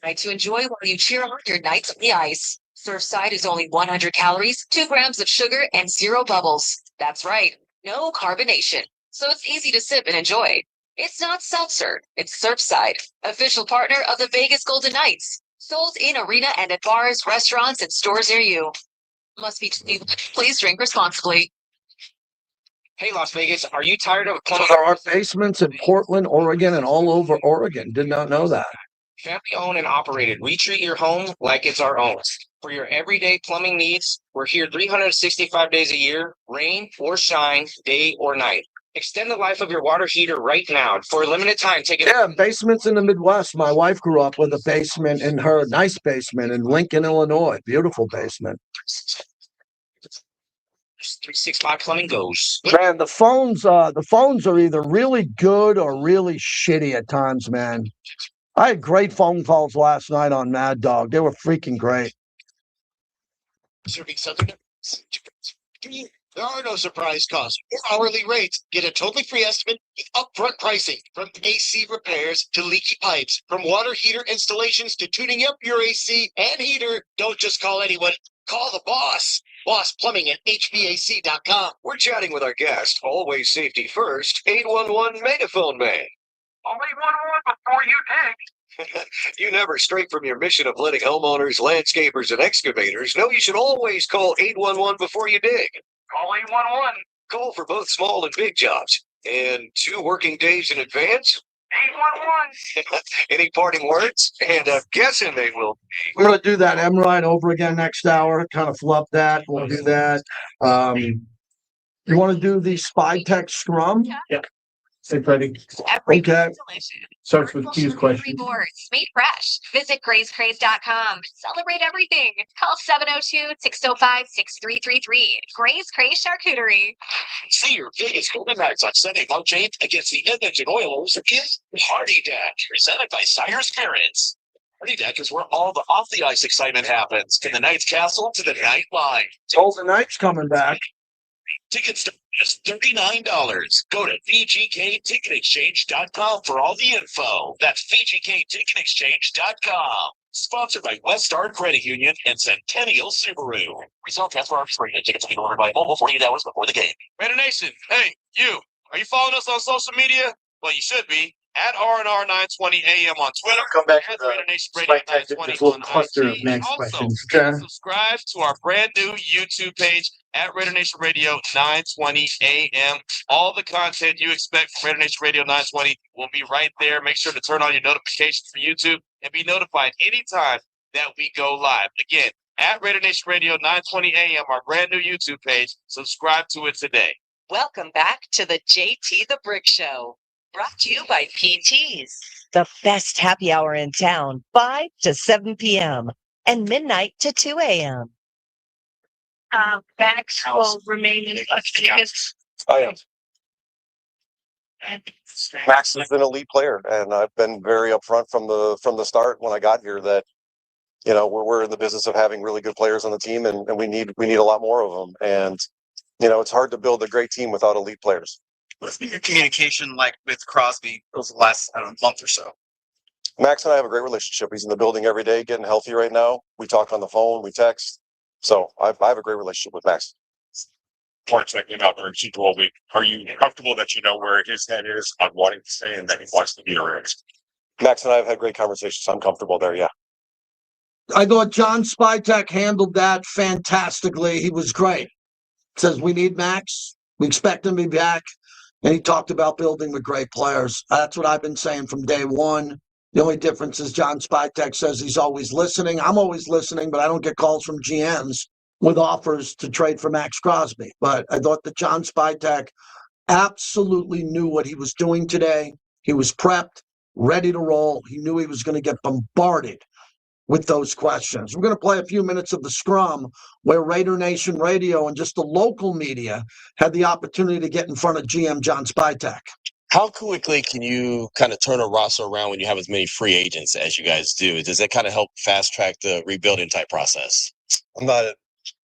Night to enjoy while you cheer on your nights on the ice. Surfside is only 100 calories, 2 grams of sugar, and 0 bubbles. That's right, no carbonation. So it's easy to sip and enjoy. It's not seltzer, it's Surfside, official partner of the Vegas Golden Knights. Sold in arena and at bars, restaurants, and stores near you. Must be please drink responsibly. Hey, Las Vegas, are you tired of So there are basements in Portland, Oregon, and all over Oregon. Did not know that. Family owned and operated. We treat your home like it's our own. For your everyday plumbing needs, we're here 365 days a year, rain or shine, day or night. Extend the life of your water heater right now. For a limited time, take it. Yeah, basements in the Midwest. My wife grew up with a basement in her nice basement in Lincoln, Illinois. Beautiful basement. 365 plumbing goes. Man, the phones are either really good or really shitty at times, man. I had great phone calls last night on Mad Dog. They were freaking great. serving Southern? There are no surprise costs or hourly rates. Get a totally free estimate with upfront pricing. From AC repairs to leaky pipes, from water heater installations to tuning up your AC and heater. Don't just call anyone. Call the boss. Boss Plumbing at HVAC.com. We're chatting with our guest, always safety first, 811 Megaphone Man. Only one before you dig. You never stray from your mission of letting homeowners, landscapers, and excavators know you should always call 811 before you dig. Call 811. Call for both small and big jobs. And 2 working days in advance. 811. Any parting words? And I'm guessing they will. We're going to do that M ride over again next hour. Kind of flub that. We'll do that. You want to do the Spyc Scrum? Yeah. Say Freddie. Every Okay. delicious. Starts with Q's question. Boards made fresh. Visit grayscraze.com. Celebrate everything. Call 702-605-6333. Graze Craze Charcuterie. See your Vegas Golden Knights on Sunday, March 8th against the Edmonton Oilers in Party Deck, presented by Sire's Parents. Party Deck is where all the off-the-ice excitement happens. From the Knights Castle to the Night Line. Golden Knights coming back. Tickets to just $39. Go to VGKTicketExchange.com for all the info. That's VGKTicketExchange.com. Sponsored by West Star Credit Union and Centennial Subaru. Result transfer arbitration. Tickets will be delivered by mobile 48 hours before the game. Raider Nation, hey, you. Are you following us on social media? Well, you should be. At RNR 920 AM on Twitter. Come back to At the Raider Nation Radio Spike Tech, 920 this little on cluster of IG. Maxx Also, questions. Okay. subscribe to our brand new YouTube page at Raider Nation Radio 920 AM. All the content you expect from Raider Nation Radio 920 will be right there. Make sure to turn on your notifications for YouTube and be notified anytime that we go live. Again, at Raider Nation Radio 920 AM, our brand new YouTube page. Subscribe to it today. Welcome back to the JT the Brick Show, brought to you by PT's, the best happy hour in town, 5 to 7 p.m. and midnight to 2 a.m. Maxx will remain in Las Vegas. I am. Maxx is an elite player, and I've been very upfront from the start when I got here that we're in the business of having really good players on the team, and we need a lot more of them. And it's hard to build a great team without elite players. What's been your communication like with Crosby over the last month or so? Maxx and I have a great relationship. He's in the building every day, getting healthy right now. We talk on the phone, we text. So I have a great relationship with Maxx. Checking out during Super Bowl week. Are you comfortable that you know where his head is on wanting to stay and that he wants to be around? Maxx and I have had great conversations. I'm comfortable there. Yeah. I thought John Spyc handled that fantastically. He was great. Says we need Maxx. We expect him to be back. And he talked about building with great players. That's what I've been saying from day one. The only difference is John Spyc says he's always listening. I'm always listening, but I don't get calls from GMs with offers to trade for Maxx Crosby. But I thought that John Spyc absolutely knew what he was doing today. He was prepped, ready to roll. He knew he was going to get bombarded with those questions. We're going to play a few minutes of the scrum where Raider Nation Radio and just the local media had the opportunity to get in front of GM John Spyc. How quickly can you kind of turn a roster around when you have as many free agents as you guys do? Does that kind of help fast track the rebuilding type process? I'm not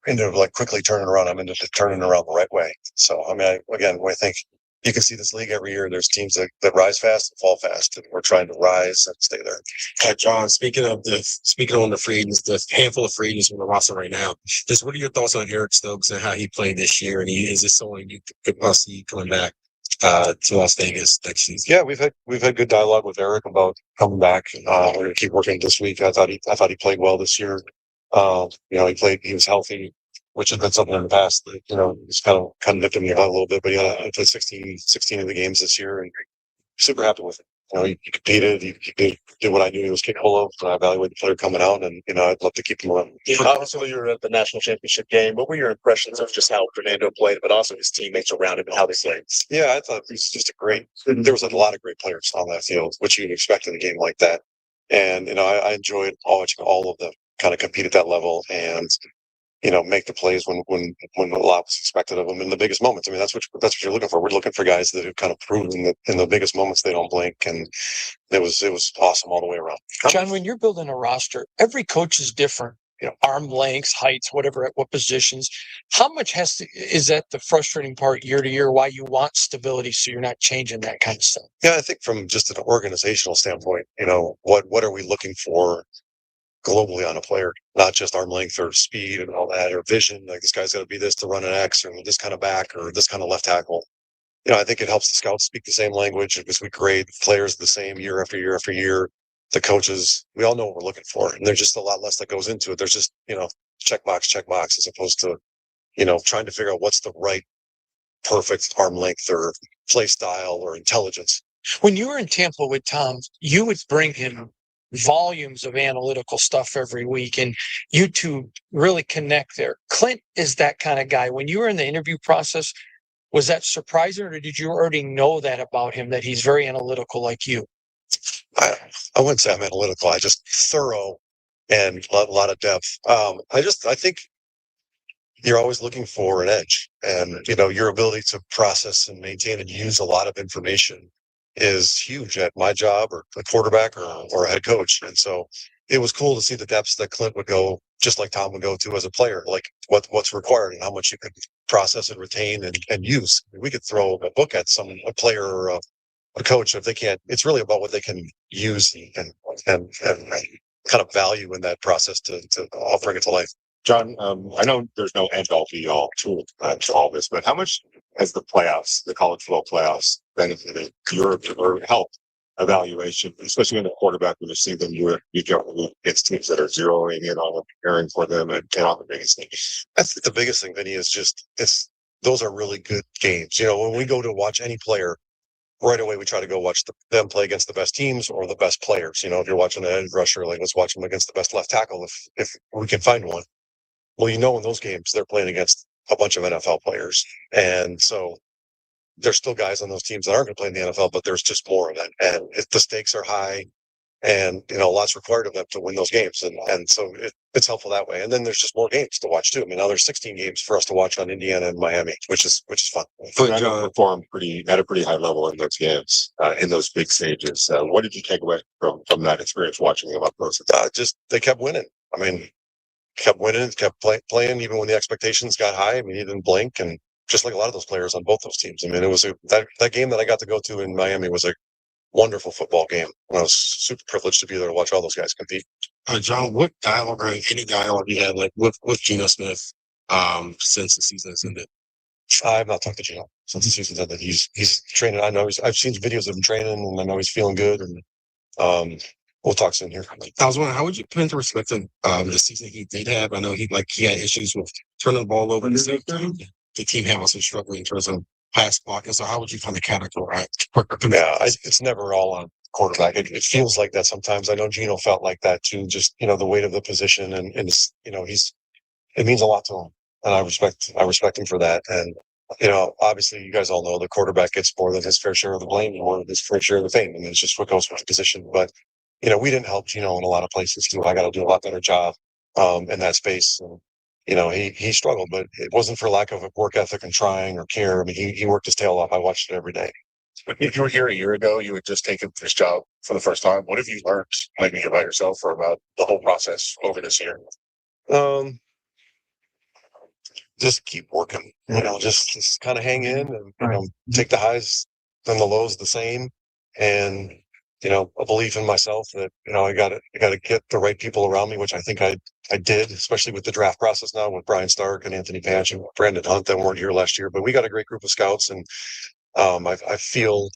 into quickly turning around. I'm into turning around the right way. So, I think you can see this league every year. There's teams that rise fast and fall fast, and we're trying to rise and stay there. John, speaking on the free agents, the handful of free agents on the roster right now, just what are your thoughts on Eric Stokes and how he played this year? And is this someone you could see coming back to Las Vegas next season? Yeah, we've had good dialogue with Eric about coming back. We're going to keep working this week. I thought he played well this year. He was healthy, which has been something in the past that, he's kind of nipped him in the butt a little bit, but he played 16 of the games this year, and super happy with it. He competed, he did what I knew he was capable of. I evaluated the player coming out, and, I'd love to keep him around. Obviously, you were at the national championship game. What were your impressions of just how Fernando played, but also his teammates around him and how they played? Yeah, I thought he was just there was a lot of great players on that field, which you'd expect in a game like that. And, I enjoyed watching all of them kind of compete at that level and, make the plays when a lot was expected of them in the biggest moments. That's what you're looking for. We're looking for guys that have kind of proven that in the biggest moments they don't blink, and it was awesome all the way around. John, when you're building a roster, every coach is different. Arm lengths, heights, whatever, at what positions. How much is that the frustrating part year to year? Why you want stability so you're not changing that kind of stuff? Yeah, I think from just an organizational standpoint, what are we looking for globally on a player, not just arm length or speed and all that, or vision. Like, this guy's got to be this to run an X, or this kind of back, or this kind of left tackle. I think it helps the scouts speak the same language because we grade players the same year after year after year. The coaches, we all know what we're looking for, and there's just a lot less that goes into it. There's just, check box, as opposed to, trying to figure out what's the right perfect arm length or play style or intelligence. When you were in Tampa with Tom, you would bring him volumes of analytical stuff every week, and you two really connect there. Clint is that kind of guy. When you were in the interview process, was that surprising, or did you already know that about him, that he's very analytical like you? I wouldn't say I'm analytical. I just thorough and a lot of depth. I think you're always looking for an edge, and your ability to process and maintain and use a lot of information is huge at my job, or a quarterback, or a head coach. And so it was cool to see the depths that Clint would go, just like Tom would go to as a player, like what's required and how much you could process and retain and use. We could throw a book at a player or a coach if they can't. It's really about what they can use and kind of value in that process to bring it to life. John, I know there's no end all be all to all this, but how much has the college football playoffs, benefited your help evaluation, especially in the quarterback when you see them you go against teams that are zeroing in on preparing for them and on the biggest thing? I think the biggest thing, Vinny, is just those are really good games. When we go to watch any player, right away we try to go watch them play against the best teams or the best players. If you're watching an edge rusher, like, let's watch them against the best left tackle if we can find one. Well, in those games, they're playing against a bunch of NFL players. And so there's still guys on those teams that aren't going to play in the NFL, but there's just more of it. And the stakes are high, and a lot's required of them to win those games. And so it's helpful that way. And then there's just more games to watch too. I mean, now there's 16 games for us to watch on Indiana and Miami, which is fun. Fernando performed at a pretty high level in those games, in those big stages. What did you take away from that experience watching them up close? Just they kept winning. I mean, kept winning, kept playing even when the expectations got high. I mean, he didn't blink, and just like a lot of those players on both those teams. I mean, it was that game that I got to go to in Miami was a wonderful football game. I was super privileged to be there to watch all those guys compete. John, what dialogue or any dialogue you had like with Geno Smith since the season has ended? I've not talked to Geno since the season's ended. He's training. I know I've seen videos of him training, and I know he's feeling good. And we'll talk soon here. I was wondering, how would you put into perspective the season he did have? I know he had issues with turning the ball over. The team had also struggling in terms of pass blocking. So how would you kind of categorize? Yeah, it's never all on quarterback. It feels like that sometimes. I know Geno felt like that too. Just the weight of the position, and it means a lot to him, and I respect him for that. And obviously, you guys all know the quarterback gets more than his fair share of the blame, and more than his fair share of the fame. I mean, it's just what goes with the position. But we didn't help Geno in a lot of places too. I got to do a lot better job in that space. And, he struggled, but it wasn't for lack of work ethic and trying or care. I mean, he worked his tail off. I watched it every day. If you were here a year ago, you had just taken this job for the first time. What have you learned, maybe about yourself or about the whole process over this year? Just keep working. Just kind of hang in and take the highs and the lows the same, and a belief in myself that I got to get the right people around me, which I think I did, especially with the draft process now with Brian Stark and Anthony Patch and Brandon Hunt that weren't here last year. But we got a great group of scouts, and I feel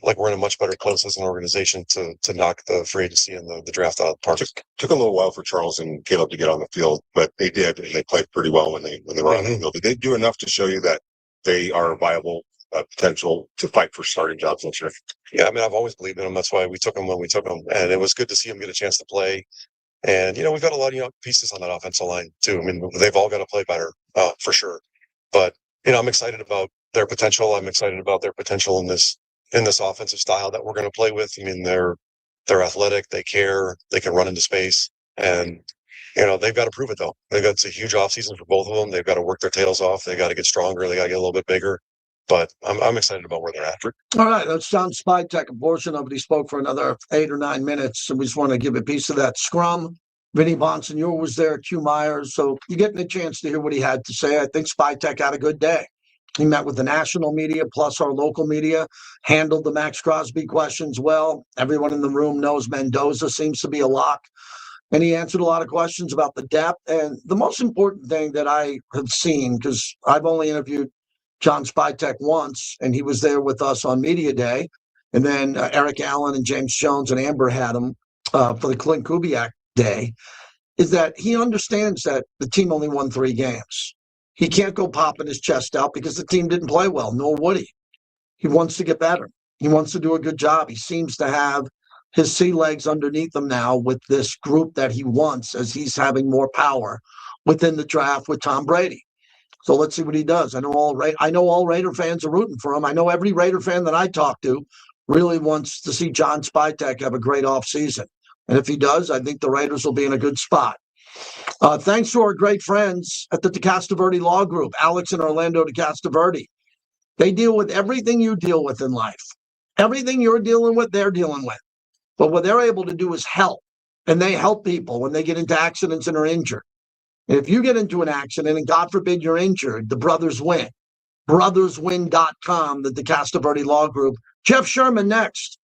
like we're in a much better place as an organization to knock the free agency and the draft out of the park. Took a little while for Charles and Caleb to get on the field, but they did, and they played pretty well when they were on the field. Did they do enough to show you that they are viable potential to fight for starting jobs next year? Yeah, I mean, I've always believed in them. That's why we took them when we took them, and it was good to see them get a chance to play. And we've got a lot of pieces on that offensive line too. I mean, they've all got to play better for sure. But I'm excited about their potential. I'm excited about their potential in this offensive style that we're going to play with. I mean, they're athletic, they care, they can run into space, and they've got to prove it though. It's a huge offseason for both of them. They've got to work their tails off. They got to get stronger. They got to get a little bit bigger. But I'm excited about where they're at. All right, that's John Spyc, a portion of it. He spoke for another 8 or 9 minutes, so we just want to give a piece of that scrum. Vinny Bonsignor was there, Q Myers, so you're getting a chance to hear what he had to say. I think Spyc had a good day. He met with the national media plus our local media, handled the Maxx Crosby questions well. Everyone in the room knows Mendoza seems to be a lock. And he answered a lot of questions about the depth. And the most important thing that I have seen, because I've only interviewed John Spyc once, and he was there with us on Media Day. And then Eric Allen and James Jones and Amber had him for the Clint Kubiak Day, is that he understands that the team only won 3 games. He can't go popping his chest out because the team didn't play well, nor would he. He wants to get better. He wants to do a good job. He seems to have his sea legs underneath him now with this group that he wants, as he's having more power within the draft with Tom Brady. So let's see what he does. I know all Raider fans are rooting for him. I know every Raider fan that I talk to really wants to see John Spyc have a great offseason. And if he does, I think the Raiders will be in a good spot. Thanks to our great friends at the DeCastroverde Law Group, Alex and Orlando DeCastroverde. They deal with everything you deal with in life. Everything you're dealing with, they're dealing with. But what they're able to do is help. And they help people when they get into accidents and are injured. And if you get into an accident and God forbid you're injured, the brothers win. Brotherswin.com, the DeCastroverde Law Group. Jeff Sherman next.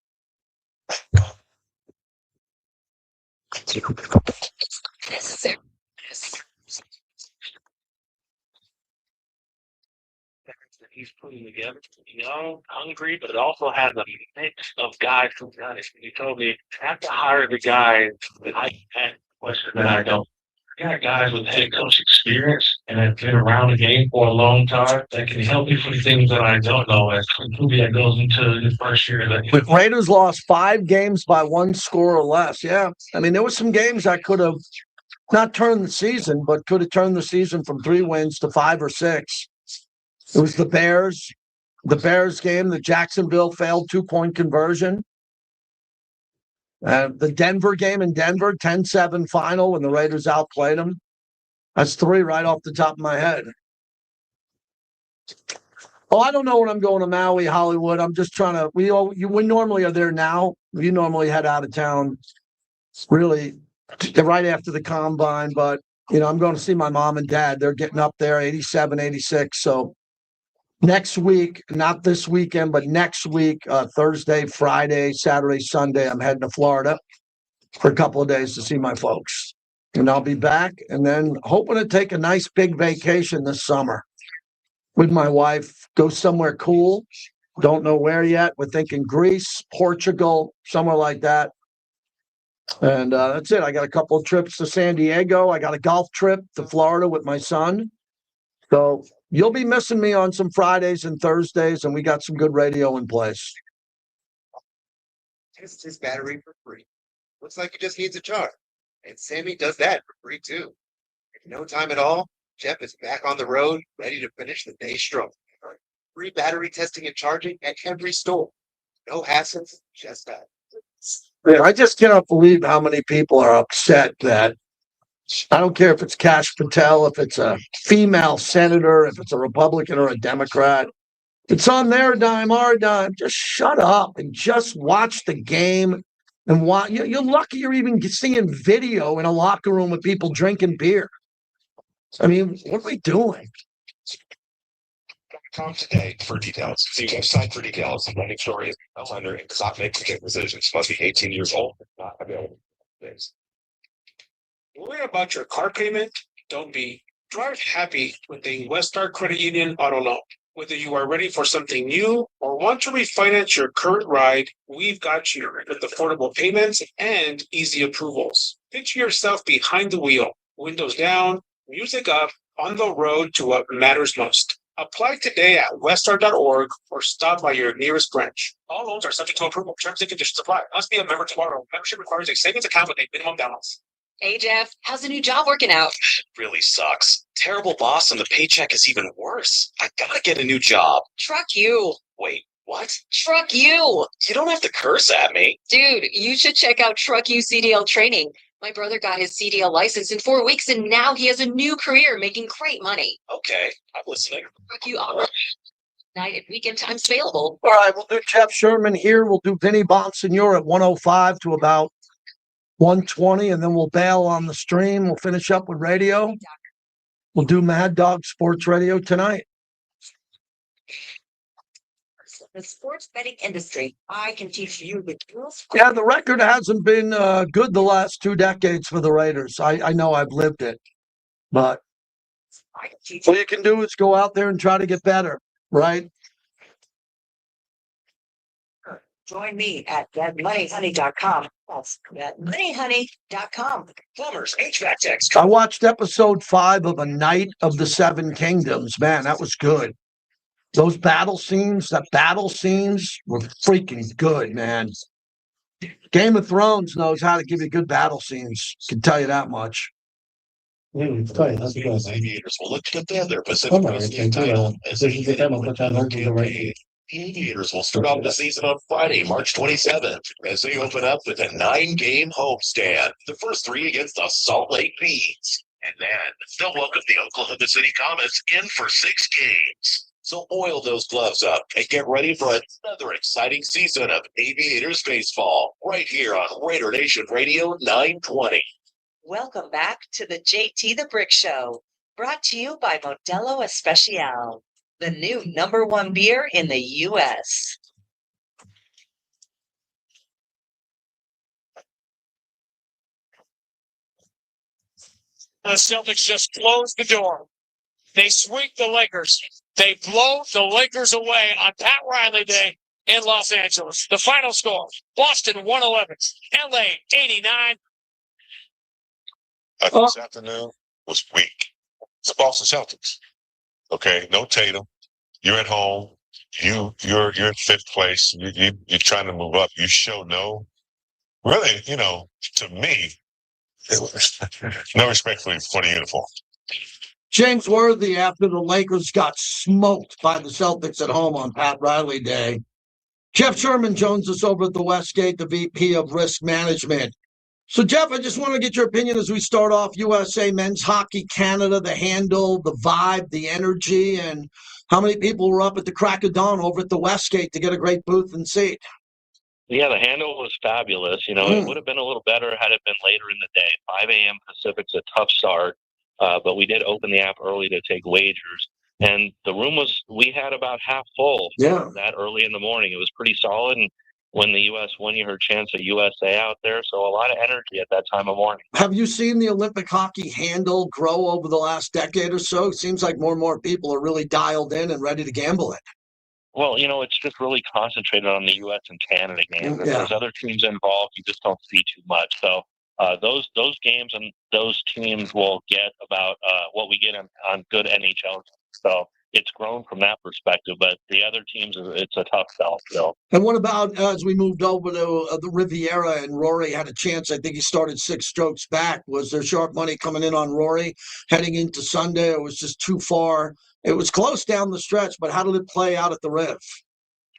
He's putting together, young, hungry, but it also has a mix of guys who got it. He told me, I have to hire the guys that I had questions that I don't. I got guys with head coach experience and have been around the game for a long time that can help me for things that I don't know as Kubiak goes into his first year. The Raiders lost 5 games by 1 score or less. Yeah. I mean, there were some games that could have not turned the season, but could have turned the season from 3 wins to 5 or 6. It was the Bears game, the Jacksonville failed 2-point conversion. The Denver game in Denver, 10-7 final when the Raiders outplayed them. That's 3 right off the top of my head. Oh, I don't know when I'm going to Maui, Hollywood. I'm just trying to. We normally are there now. We normally head out of town, really, right after the combine. But I'm going to see my mom and dad. They're getting up there, 87, 86. So next week, not this weekend, but next week, Thursday, Friday, Saturday, Sunday, I'm heading to Florida for a couple of days to see my folks. And I'll be back and then hoping to take a nice big vacation this summer with my wife, go somewhere cool. Don't know where yet. We're thinking Greece, Portugal, somewhere like that. And that's it. I got a couple of trips to San Diego. I got a golf trip to Florida with my son. So you'll be missing me on some Fridays and Thursdays, and we got some good radio in place. Test his battery for free. Looks like he just needs a charge. And Sammy does that for free too. In no time at all, Jeff is back on the road, ready to finish the day strong. Free battery testing and charging at every store. No hassles, just that. Man, I just cannot believe how many people are upset that I don't care if it's Kash Patel, if it's a female senator, if it's a Republican or a Democrat. It's on their dime, our dime. Just shut up and just watch the game. And watch. You're lucky you're even seeing video in a locker room with people drinking beer. I mean, what are we doing? .com today for details. See website for details. Running stories, lender, and clock make decisions. Must be 18 years old. Not available. Thanks. Worry about your car payment? Don't be. Drive happy with the Westar Credit Union Auto Loan. Whether you are ready for something new or want to refinance your current ride, we've got you with affordable payments and easy approvals. Picture yourself behind the wheel, windows down, music up, on the road to what matters most. Apply today at westar.org or stop by your nearest branch. All loans are subject to approval. Terms and conditions apply. Must be a member tomorrow. Membership requires a savings account with a minimum balance. Hey, Jeff, how's the new job working out? Really sucks. Terrible boss, and the paycheck is even worse. I gotta get a new job. Truck you. Wait, what? Truck you. You don't have to curse at me. Dude, you should check out Truck You CDL training. My brother got his CDL license in 4 weeks, and now he has a new career making great money. Okay, I'm listening. Truck You all night and weekend times available. All right, we'll do Jeff Sherman here. We'll do Vinny Bonsignor at 105 to about 120, and then we'll bail on the stream. We'll finish up with radio. We'll do Mad Dog Sports Radio tonight. The sports betting industry, I can teach you the rules. Yeah, the record hasn't been good the last 2 decades for the Raiders. I know I've lived it, but all you can do is go out there and try to get better, right? Join me at thatmoneyhoney.com. That's thatmoneyhoney.com. Plumbers, HVAC techs. I watched episode 5 of A Night of the Seven Kingdoms. Man, that was good. Those battle scenes were freaking good, man. Game of Thrones knows how to give you good battle scenes. Can tell you that much. Aviators will look to defend their Pacific Coast League title as they begin their campaign. The Aviators will start off the season on Friday, March 27th, as they open up with a 9-game homestand. The first 3 against the Salt Lake Bees. And then they'll welcome the Oklahoma City Comets in for 6 games. So oil those gloves up and get ready for another exciting season of Aviators baseball right here on Raider Nation Radio 920. Welcome back to the JT the Brick Show, brought to you by Modelo Especial, the new #1 beer in the U.S. The Celtics just closed the door. They sweep the Lakers. They blow the Lakers away on Pat Riley Day in Los Angeles. The final score, Boston 111, LA 89. This afternoon was weak. It's the Boston Celtics. Okay, no Tatum. You're at home. You're in 5th place. You're trying to move up. You show no. Really, to me, No respect for the uniform. James Worthy, after the Lakers got smoked by the Celtics at home on Pat Riley Day. Jeff Sherman joins us over at the Westgate, the VP of Risk Management. So, Jeff, I just want to get your opinion as we start off USA Men's Hockey Canada, the handle, the vibe, the energy, and how many people were up at the crack of dawn over at the Westgate to get a great booth and seat. Yeah, the handle was fabulous. You know, it would have been a little better had it been later in the day. 5 a.m. Pacific's a tough start, but we did open the app early to take wagers. And the room we had about half full that early in the morning. It was pretty solid. And when the U.S. won, you heard chants of USA out there. So a lot of energy at that time of morning. Have you seen the Olympic hockey handle grow over the last decade or so? It seems like more and more people are really dialed in and ready to gamble it. Well, you know, it's just really concentrated on the U.S. and Canada games. If there's other teams involved, you just don't see too much. So those games and those teams will get about what we get on good NHL games. So it's grown from that perspective, but the other teams, it's a tough sell still. And what about as we moved over to the Riviera and Rory had a chance? I think he started 6 strokes back. Was there sharp money coming in on Rory heading into Sunday? It was just too far. It was close down the stretch, but how did it play out at the Riv?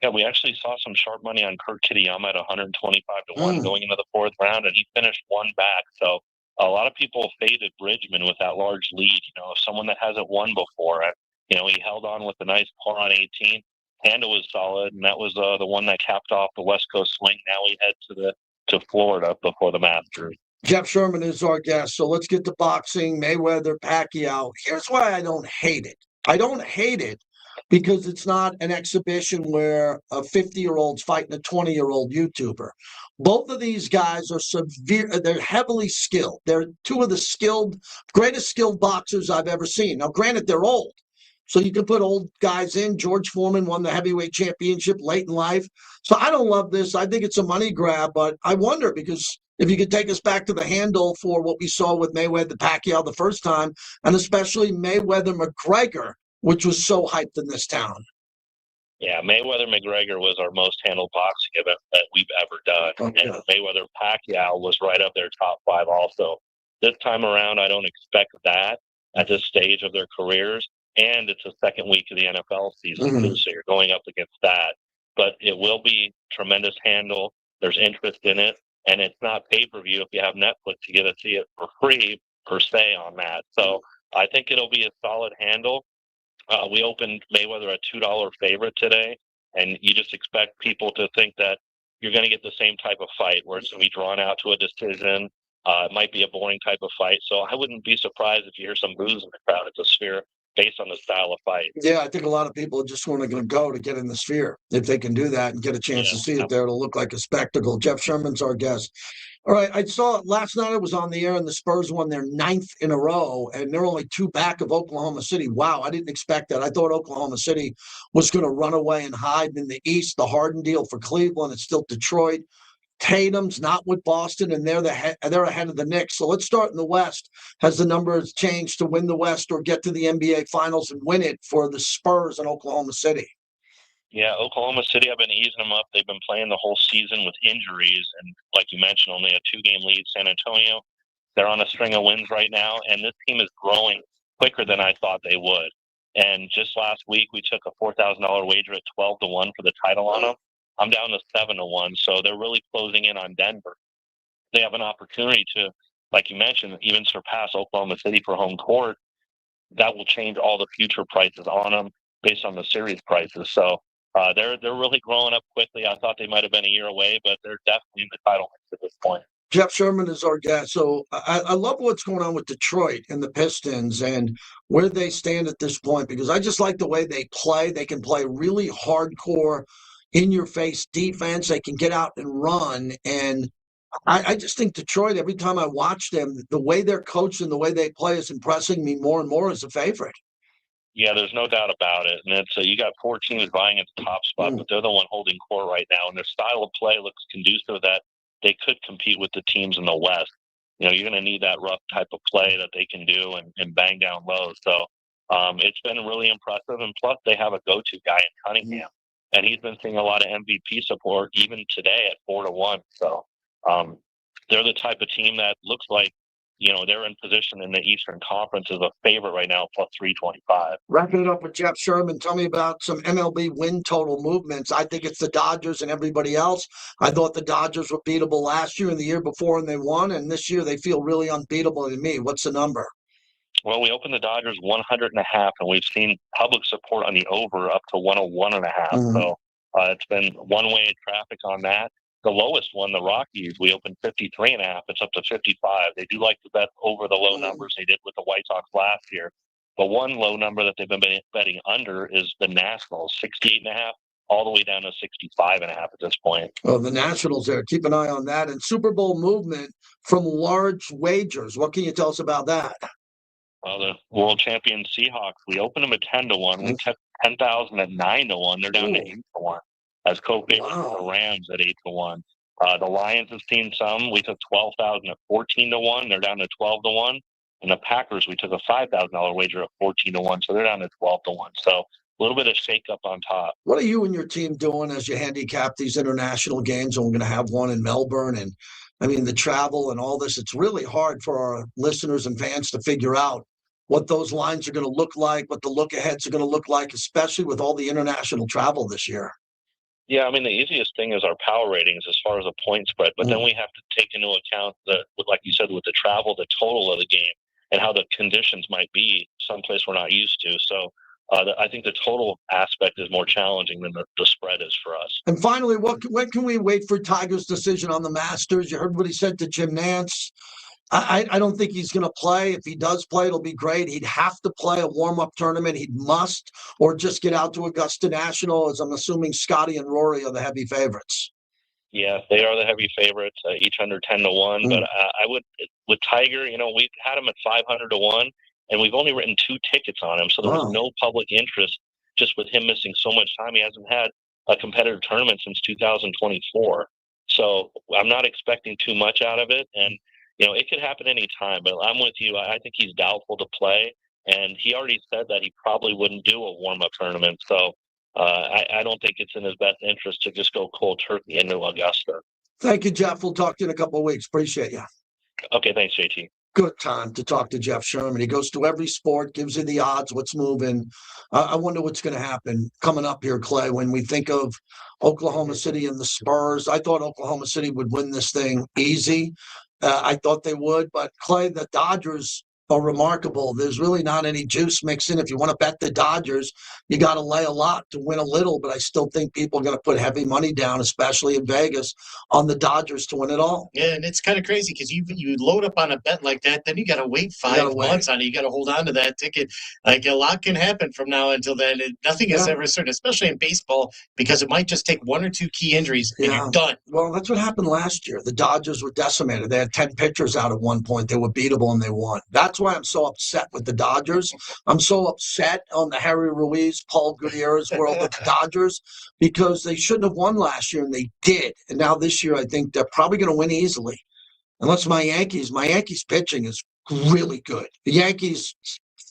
Yeah, we actually saw some sharp money on Kurt Kitayama at 125-1 going into the 4th round, and he finished 1 back. So a lot of people faded Bridgman with that large lead. You know, someone that hasn't won before. You know, he held on with a nice par on 18. Handle was solid, and that was the one that capped off the West Coast swing. Now we head to Florida before the Masters. Jeff Sherman is our guest, so let's get to boxing. Mayweather, Pacquiao. Here's why I don't hate it. I don't hate it because it's not an exhibition where a 50-year-old's fighting a 20-year-old YouTuber. Both of these guys are they're heavily skilled. They're two of the greatest skilled boxers I've ever seen. Now, granted, they're old. So you can put old guys in. George Foreman won the heavyweight championship late in life. So I don't love this. I think it's a money grab, but I wonder because if you could take us back to the handle for what we saw with Mayweather Pacquiao the first time, and especially Mayweather McGregor, which was so hyped in this town. Yeah, Mayweather McGregor was our most handled boxing event that we've ever done. And Mayweather Pacquiao was right up there, top 5 also. This time around, I don't expect that at this stage of their careers. And it's the second week of the NFL season, too, so you're going up against that. But it will be tremendous handle. There's interest in it. And it's not pay-per-view. If you have Netflix, you get to see it for free, per se, on that. So I think it'll be a solid handle. We opened Mayweather a $2 favorite today, and you just expect people to think that you're going to get the same type of fight where it's going to be drawn out to a decision. It might be a boring type of fight. So I wouldn't be surprised if you hear some boos in the crowd. It's a Sphere based on the style of fight. Yeah, I think a lot of people are just want to go to get in the Sphere. If they can do that and get a chance to see it there, it'll look like a spectacle. Jeff Sherman's our guest. All right, I saw last night I was on the air and the Spurs won their 9th in a row, and they're only 2 back of Oklahoma City. Wow, I didn't expect that. I thought Oklahoma City was going to run away and hide in the East. The Harden deal for Cleveland, it's still Detroit. Tatum's not with Boston, and they're ahead of the Knicks. So let's start in the West. Has the numbers changed to win the West or get to the NBA Finals and win it for the Spurs in Oklahoma City? Yeah, Oklahoma City, I've been easing them up. They've been playing the whole season with injuries. And like you mentioned, only a 2-game lead. San Antonio, they're on a string of wins right now. And this team is growing quicker than I thought they would. And just last week, we took a $4,000 wager at 12-1 for the title on them. I'm down to 7-1. So they're really closing in on Denver. They have an opportunity to, like you mentioned, even surpass Oklahoma City for home court. That will change all the future prices on them based on the series prices. So they're really growing up quickly. I thought they might have been a year away, but they're definitely in the title mix at this point. Jeff Sherman is our guest. So I love what's going on with Detroit and the Pistons and where they stand at this point, because I just like the way they play. They can play really hardcore, in-your-face defense. They can get out and run. And I just think Detroit, every time I watch them, the way they're coached and the way they play is impressing me more and more as a favorite. Yeah, there's no doubt about it. And it's you got 4 teams vying at the top spot, but they're the one holding court right now. And their style of play looks conducive that they could compete with the teams in the West. You know, you're going to need that rough type of play that they can do and bang down low. So it's been really impressive. And plus, they have a go-to guy in Cunningham. And he's been seeing a lot of MVP support even today at 4-1. So they're the type of team that looks like they're in position in the Eastern Conference as a favorite right now, plus 325. Wrapping it up with Jeff Sherman, tell me about some MLB win total movements. I think it's the Dodgers and everybody else. I thought the Dodgers were beatable last year and the year before, and they won. And this year they feel really unbeatable to me. What's the number? Well, we opened the Dodgers 100.5, and we've seen public support on the over up to 101.5. So it's been one-way traffic on that. The lowest one, the Rockies, we opened 53.5. It's up to 55. They do like to bet over the low numbers they did with the White Sox last year. The one low number that they've been betting under is the Nationals, 68.5, all the way down to 65.5 at this point. Well, the Nationals there. Keep an eye on that. And Super Bowl movement from large wagers. What can you tell us about that? Well, the world champion Seahawks, we opened them at 10-1. We kept 10,000 at 9-1. They're down to 8-1. As co-favorites for the Rams at 8-1. The Lions have seen some. We took 12,000 at 14-1. They're down to 12-1. And the Packers, we took a $5,000 wager at 14-1. So they're down to 12-1. So a little bit of shake-up on top. What are you and your team doing as you handicap these international games? And we're going to have one in Melbourne. And I mean, the travel and all this, it's really hard for our listeners and fans to figure out what those lines are going to look like, what the look-aheads are going to look like, especially with all the international travel this year. Yeah, I mean, the easiest thing is our power ratings as far as a point spread, but then we have to take into account like you said, with the travel, the total of the game, and how the conditions might be someplace we're not used to. So I think the total aspect is more challenging than the spread is for us. And finally, when can we wait for Tiger's decision on the Masters? You heard what he said to Jim Nantz. I don't think he's going to play. If he does play, it'll be great. He'd have to play a warm-up tournament. He must, or just get out to Augusta National, as I'm assuming Scotty and Rory are the heavy favorites. Yeah, they are the heavy favorites, each under 10-1. But I would, with Tiger, we had him at 500-1, and we've only written 2 tickets on him. So there was no public interest just with him missing so much time. He hasn't had a competitive tournament since 2024. So I'm not expecting too much out of it. And it could happen any time, but I'm with you. I think he's doubtful to play, and he already said that he probably wouldn't do a warm-up tournament. So I don't think it's in his best interest to just go cold turkey into Augusta. Thank you, Jeff. We'll talk to you in a couple of weeks. Appreciate you. Okay, thanks, JT. Good time to talk to Jeff Sherman. He goes to every sport, gives you the odds, what's moving. I wonder what's going to happen coming up here, Clay, when we think of Oklahoma City and the Spurs. I thought Oklahoma City would win this thing easy. I thought they would, but Clay, the Dodgers are remarkable. There's really not any juice mixed in. If you want to bet the Dodgers, you got to lay a lot to win a little, but I still think people are going to put heavy money down, especially in Vegas, on the Dodgers to win it all. Yeah, and it's kind of crazy because you load up on a bet like that, then you got to wait 5 months on it. You got to hold on to that ticket. Like, a lot can happen from now until then. Nothing is ever certain, especially in baseball, because it might just take 1 or 2 key injuries and you're done. Well, that's what happened last year. The Dodgers were decimated. They had 10 pitchers out at one point. They were beatable and they won. That's why I'm so upset with the Dodgers. I'm so upset on the Harry Ruiz, Paul Gutierrez world with the Dodgers, because they shouldn't have won last year, and they did. And now this year, I think they're probably going to win easily. Unless my Yankees pitching is really good. The Yankees'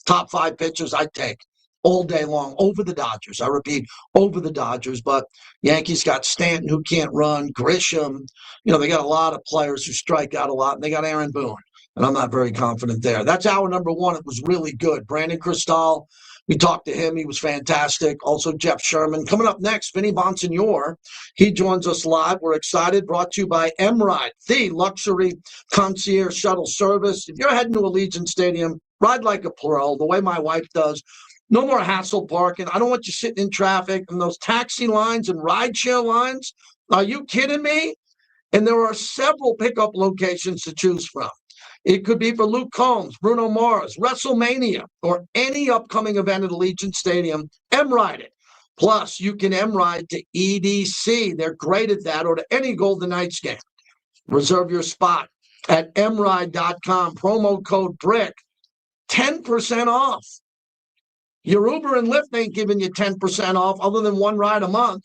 top 5 pitchers I'd take all day long over the Dodgers. I repeat, over the Dodgers. But Yankees got Stanton, who can't run, Grisham. They got a lot of players who strike out a lot, and they got Aaron Boone. And I'm not very confident there. That's hour number 1. It was really good. Brandon Cristal, we talked to him. He was fantastic. Also, Jeff Sherman. Coming up next, Vinny Bonsignore. He joins us live. We're excited. Brought to you by M-Ride, the luxury concierge shuttle service. If you're heading to Allegiant Stadium, ride like a pro, the way my wife does. No more hassle parking. I don't want you sitting in traffic and those taxi lines and rideshare lines. Are you kidding me? And there are several pickup locations to choose from. It could be for Luke Combs, Bruno Mars, WrestleMania, or any upcoming event at Allegiant Stadium. M-Ride it. Plus, you can M-Ride to EDC. They're great at that, or to any Golden Knights game. Reserve your spot at mride.com. Promo code BRICK. 10% off. Your Uber and Lyft ain't giving you 10% off other than one ride a month.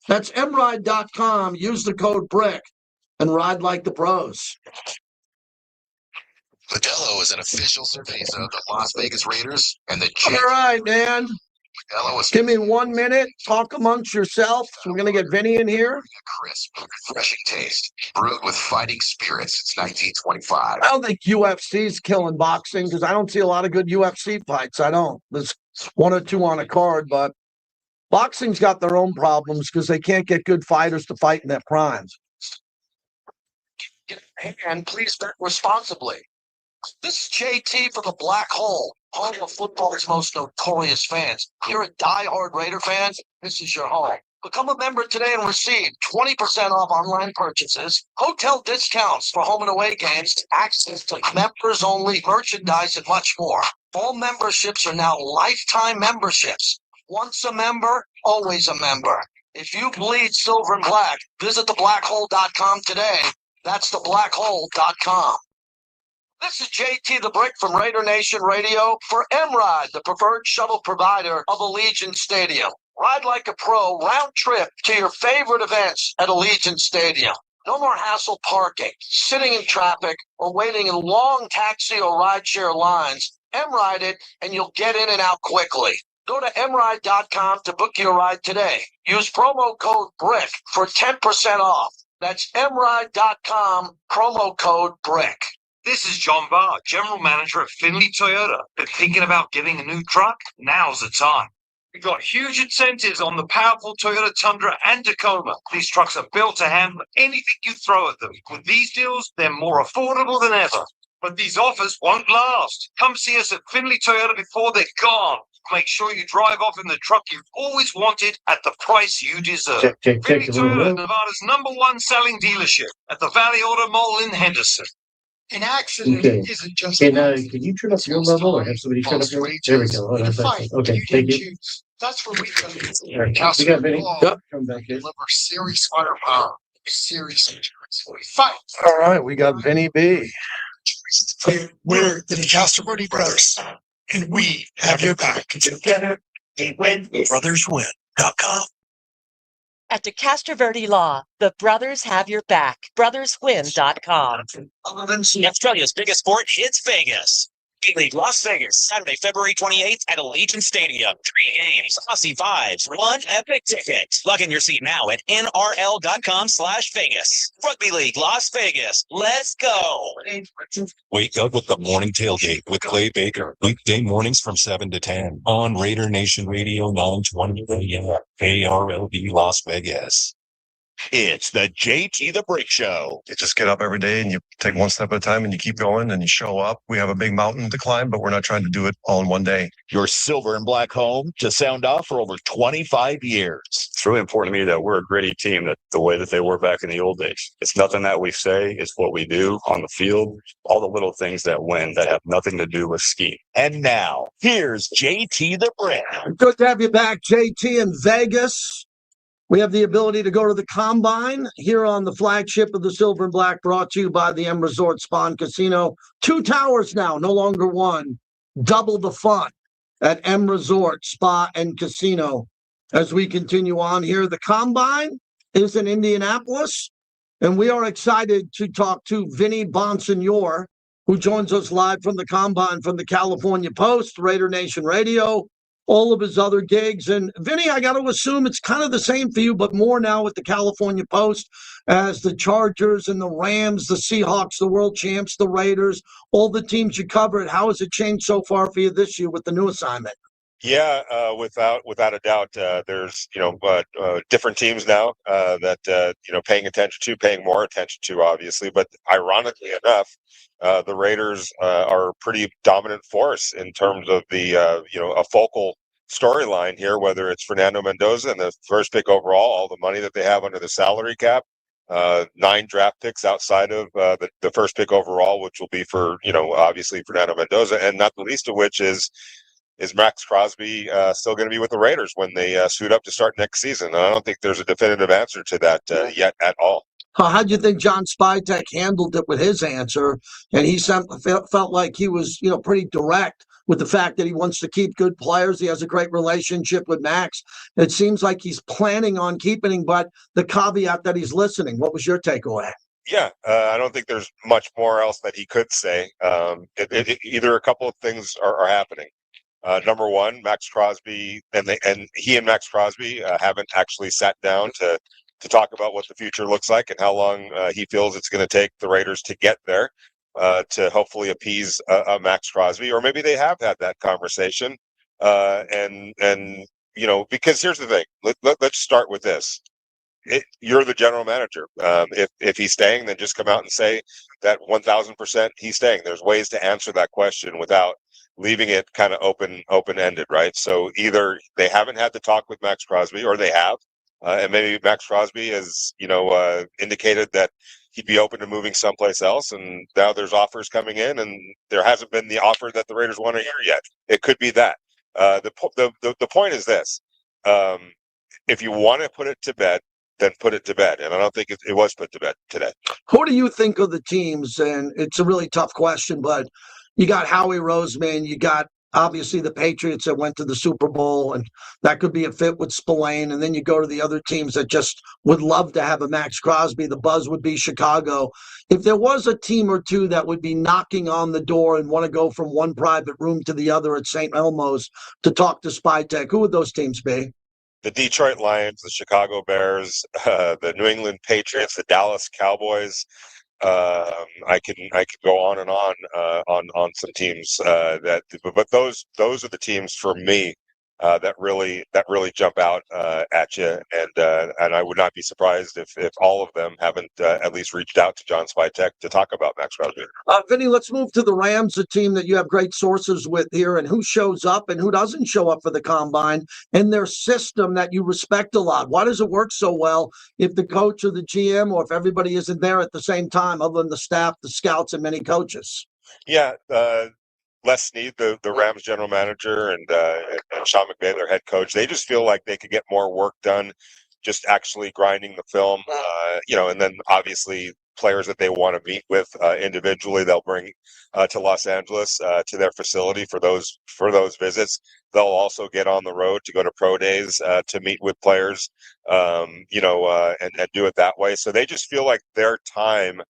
That's mride.com. Use the code BRICK and ride like the pros. Modelo is an official cerveza of the Las Vegas Raiders and the All right, man. Give me 1 minute. Talk amongst yourselves. We're going to get Vinny in here. Crisp, refreshing taste. Brewed with fighting spirits since 1925. I don't think UFC's killing boxing because I don't see a lot of good UFC fights. I don't. There's one or two on a card, but boxing's got their own problems because they can't get good fighters to fight in their primes. And please bet responsibly. This is JT for the Black Hole, home of football's most notorious fans. You're a diehard Raider fans, this is your home. Become a member today and receive 20% off online purchases, hotel discounts for home and away games, access to members-only merchandise, and much more. All memberships are now lifetime memberships. Once a member, always a member. If you bleed silver and black, visit theblackhole.com today. That's theblackhole.com. This is JT the Brick from Raider Nation Radio for M-Ride, the preferred shuttle provider of Allegiant Stadium. Ride like a pro, round trip to your favorite events at Allegiant Stadium. No more hassle parking, sitting in traffic, or waiting in long taxi or rideshare lines. M-Ride it, and you'll get in and out quickly. Go to mride.com to book your ride today. Use promo code BRICK for 10% off. That's mride.com, promo code BRICK. This is John Barr, General Manager at Finley Toyota. Been thinking about getting a new truck? Now's the time. We've got huge incentives on the powerful Toyota Tundra and Tacoma. These trucks are built to handle anything you throw at them. With these deals, they're more affordable than ever. But these offers won't last. Come see us at Finley Toyota before they're gone. Make sure you drive off in the truck you've always wanted at the price you deserve. Finley Toyota, Nevada's #1 selling dealership at the Valley Auto Mall in Henderson. An accident isn't just Can you turn up your level or have somebody turn up your? There we go. Oh, that's excellent. Okay, thank you. That's where we come in. All right, we got Vinny. Come back here. Deliver serious firepower, serious insurance. We fight. All right, we got Vinny B. We're the DeCastro Brothers, and we have your back. Together, we win. BrothersWin.com. At DeCastro Law, the brothers have your back. BrothersWin.com. Australia's biggest sport hits Vegas. League Las Vegas, Saturday, February 28th at Allegiant Stadium. 3 games, Aussie vibes, one epic ticket. Plug in your seat now at nrl.com/Vegas. Rugby League Las Vegas. Let's go. Wake up with the morning tailgate with Clay Baker. Weekday mornings from 7 to 10 on Raider Nation Radio 920 AM, KRLD Las Vegas. It's the JT the Brick Show. You just get up every day and you take one step at a time and you keep going and you show up. We have a big mountain to climb, but we're not trying to do it all in one day. Your silver and black home to sound off for over 25 years. It's really important to me that we're a gritty team, that the way that they were back in the old days. It's nothing that we say, it's what we do on the field. All the little things that win that have nothing to do with scheme. And now, here's JT the Brick. Good to have you back, JT, in Vegas. We have the ability to go to the Combine here on the flagship of the Silver and Black, brought to you by the M Resort Spa and Casino. 2 towers now, no longer one. Double the fun at M Resort Spa and Casino. As we continue on here, the Combine is in Indianapolis, and we are excited to talk to Vinny Bonsignore, who joins us live from the Combine from the California Post, Raider Nation Radio, all of his other gigs. And Vinny, I got to assume it's kind of the same for you, but more now with the California Post as the Chargers and the Rams, the Seahawks, the world champs, the Raiders, all the teams you covered. How has it changed so far for you this year with the new assignment? Yeah, without a doubt, there's different teams now that paying more attention to, obviously. But ironically enough, the Raiders are a pretty dominant force in terms of the a focal storyline here. Whether it's Fernando Mendoza and the first pick overall, all the money that they have under the salary cap, 9 draft picks outside of the first pick overall, which will be for obviously Fernando Mendoza, and not the least of which is Maxx Crosby still going to be with the Raiders when they suit up to start next season? And I don't think there's a definitive answer to that yet at all. How do you think John Spyc handled it with his answer? And he felt like he was, pretty direct with the fact that he wants to keep good players. He has a great relationship with Maxx. It seems like he's planning on keeping him, but the caveat that he's listening. What was your takeaway? Yeah, I don't think there's much more else that he could say. Either a couple of things are happening. Number one, Max Crosby, and he and Max Crosby haven't actually sat down to talk about what the future looks like and how long he feels it's going to take the Raiders to get there to hopefully appease Max Crosby, or maybe they have had that conversation. And because here's the thing, let's start with this. You're the general manager. If he's staying, then just come out and say that 1,000% he's staying. There's ways to answer that question without leaving it kind of open-ended, right? So either they haven't had the talk with Max Crosby, or they have, and maybe Max Crosby has, indicated that he'd be open to moving someplace else, and now there's offers coming in, and there hasn't been the offer that the Raiders want to hear yet. It could be that. The point is this: if you want to put it to bed, then put it to bed. And I don't think it was put to bed today. Who do you think of the teams? And it's a really tough question, but you got Howie Roseman, you got obviously the Patriots that went to the Super Bowl, and that could be a fit with Spillane. And then you go to the other teams that just would love to have a Max Crosby. The buzz would be Chicago. If there was a team or two that would be knocking on the door and want to go from one private room to the other at St. Elmo's to talk to Spyc, who would those teams be? The Detroit Lions, the Chicago Bears, the New England Patriots, the Dallas Cowboys. I could go on and on some teams but those are the teams for me that really jump out at you, and I would not be surprised if all of them haven't at least reached out to John Spyc to talk about Max Crosby. Vinny, let's move to the Rams, a team that you have great sources with here, and who shows up and who doesn't show up for the combine, and their system that you respect a lot. Why does it work so well if the coach or the GM, or if everybody isn't there at the same time, other than the staff, the scouts, and many coaches? Yeah, Les Snead, the Rams general manager, and Sean McVay, their head coach, they just feel like they could get more work done just actually grinding the film, and then obviously players that they want to meet with individually, they'll bring to Los Angeles to their facility for those visits. They'll also get on the road to go to pro days to meet with players, and do it that way. So they just feel like their time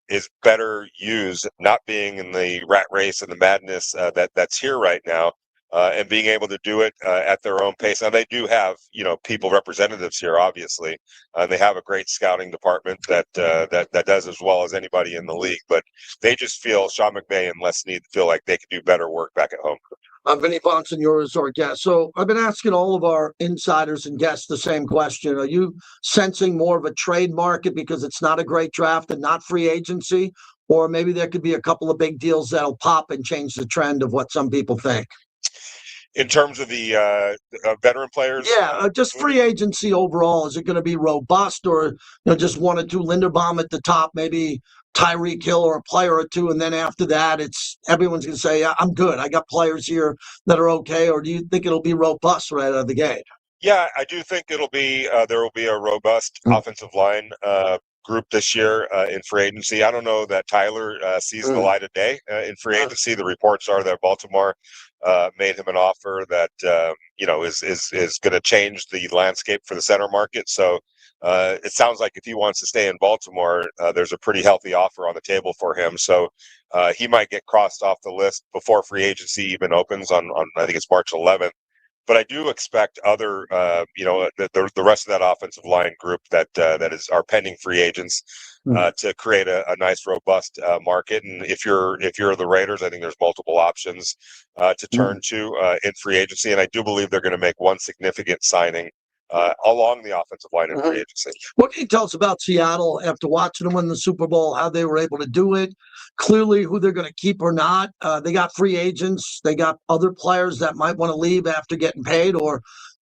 is better used not being in the rat race and the madness that's here right now, and being able to do it at their own pace. Now they do have people representatives here, obviously, and they have a great scouting department that does as well as anybody in the league. But they just feel, Sean McVay and Les Snead feel like they could do better work back at home. Vinny Bonson, yours our guest. So I've been asking all of our insiders and guests the same question. Are you sensing more of a trade market because it's not a great draft and not free agency? Or maybe there could be a couple of big deals that'll pop and change the trend of what some people think? In terms of the veteran players? Yeah, just free agency overall. Is it going to be robust, or just one or two, Linderbaum at the top, maybe Tyreek Hill or a player or two, and then after that, it's everyone's going to say, I'm good. I got players here that are okay, or do you think it'll be robust right out of the gate? Yeah, I do think it'll be there will be a robust offensive line group this year in free agency. I don't know that Tyler sees the light of day in free agency. The reports are that Baltimore made him an offer that is going to change the landscape for the center market. So it sounds like if he wants to stay in Baltimore, there's a pretty healthy offer on the table for him. So he might get crossed off the list before free agency even opens on I think it's March 11th. But I do expect other, the rest of that offensive line group that is our pending free agents to create a nice, robust market. And if you're the Raiders, I think there's multiple options to turn to in free agency. And I do believe they're going to make one significant signing along the offensive line in free agency. What can you tell us about Seattle after watching them win the Super Bowl, how they were able to do it? Clearly, who they're going to keep or not. They got free agents. They got other players that might want to leave after getting paid, or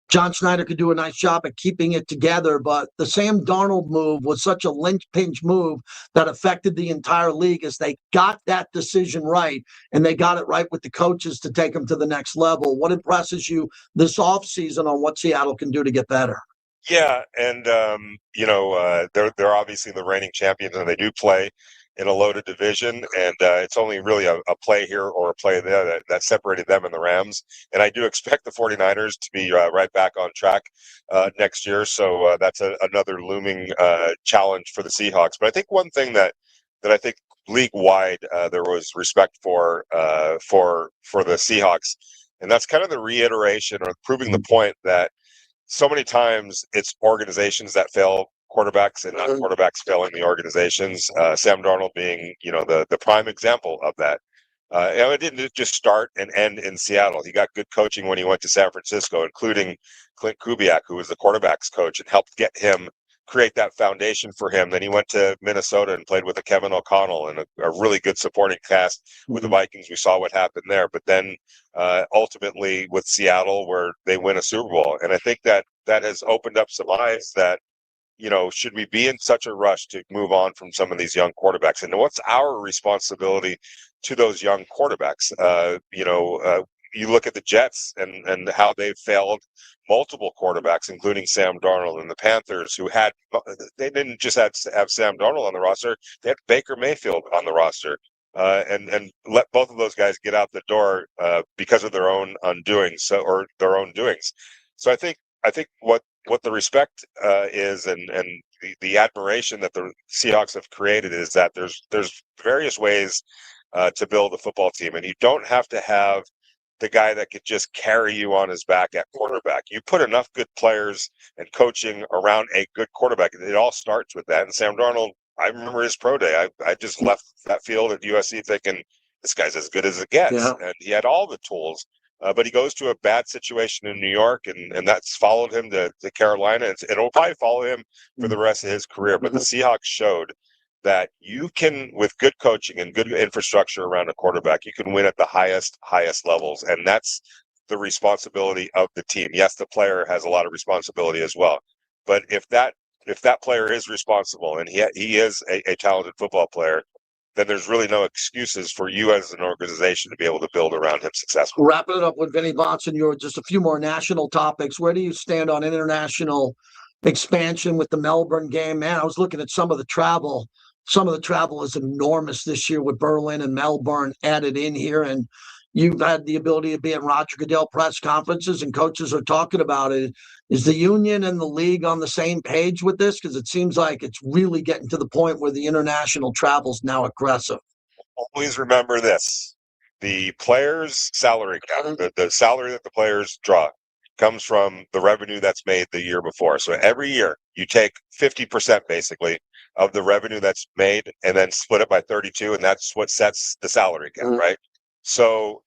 John Schneider could do a nice job at keeping it together. But the Sam Darnold move was such a linchpin move that affected the entire league, as they got that decision right, and they got it right with the coaches to take them to the next level. What impresses you this offseason on what Seattle can do to get better? Yeah, and they're obviously the reigning champions, and they do play in a loaded division, and it's only really a play here or a play there that separated them and the Rams. And I do expect the 49ers to be right back on track next year, so that's another looming challenge for the Seahawks. But I think one thing that I think league-wide there was respect for the Seahawks And that's kind of the reiteration or proving the point that so many times it's organizations that fail quarterbacks and not quarterbacks failing the organizations. Sam Darnold being, the prime example of that. It didn't just start and end in Seattle. He got good coaching when he went to San Francisco, including Clint Kubiak, who was the quarterbacks coach, and helped get him create that foundation for him. Then he went to Minnesota and played with a Kevin O'Connell and a really good supporting cast with the Vikings. We saw what happened there, but then ultimately with Seattle, where they win a Super Bowl. And I think that has opened up some eyes that, should we be in such a rush to move on from some of these young quarterbacks? And what's our responsibility to those young quarterbacks? You look at the Jets and how they've failed multiple quarterbacks, including Sam Darnold, and the Panthers, they didn't just have Sam Darnold on the roster, they had Baker Mayfield on the roster, and let both of those guys get out the door because of their own undoings or their own doings. So I think what the respect is and the admiration that the Seahawks have created is that there's various ways to build a football team, and you don't have to have the guy that could just carry you on his back at quarterback. You put enough good players and coaching around a good quarterback. It all starts with that. And Sam Darnold, I remember his pro day. I just left that field at USC thinking this guy's as good as it gets. Yeah. And he had all the tools. But he goes to a bad situation in New York, and that's followed him to Carolina. It'll probably follow him for the rest of his career. But the Seahawks showed that you can, with good coaching and good infrastructure around a quarterback, you can win at the highest levels. And that's the responsibility of the team. Yes, the player has a lot of responsibility as well. But if that player is responsible and he is a talented football player, then there's really no excuses for you as an organization to be able to build around him successfully. Wrapping it up with Vinny Bonson, just a few more national topics. Where do you stand on international expansion with the Melbourne game? Man, I was looking at some of the travel. Some of the travel is enormous this year with Berlin and Melbourne added in here. And you've had the ability to be at Roger Goodell press conferences and coaches are talking about it. Is the union and the league on the same page with this? Because it seems like it's really getting to the point where the international travel is now aggressive. Always remember this. The players' salary cap, the salary that the players draw, comes from the revenue that's made the year before. So every year you take 50% basically of the revenue that's made and then split it by 32, and that's what sets the salary cap, right? So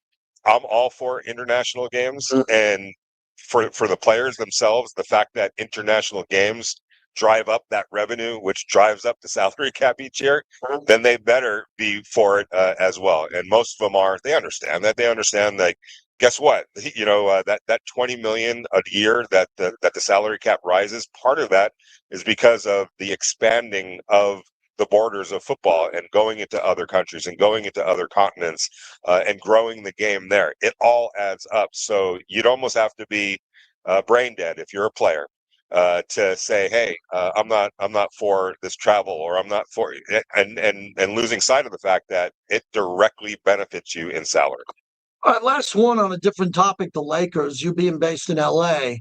I'm all for international games, and for the players themselves, the fact that international games drive up that revenue, which drives up the salary cap each year, then they better be for it as well. And most of them are. They understand that. They understand that. Guess what? That $20 million a year that the salary cap rises. Part of that is because of the expanding of the borders of football and going into other countries and going into other continents and growing the game there. It all adds up. So you'd almost have to be brain dead if you're a player to say, hey, I'm not for this travel, or I'm not for it, and losing sight of the fact that it directly benefits you in salary. All right, last one on a different topic. The Lakers, you being based in LA,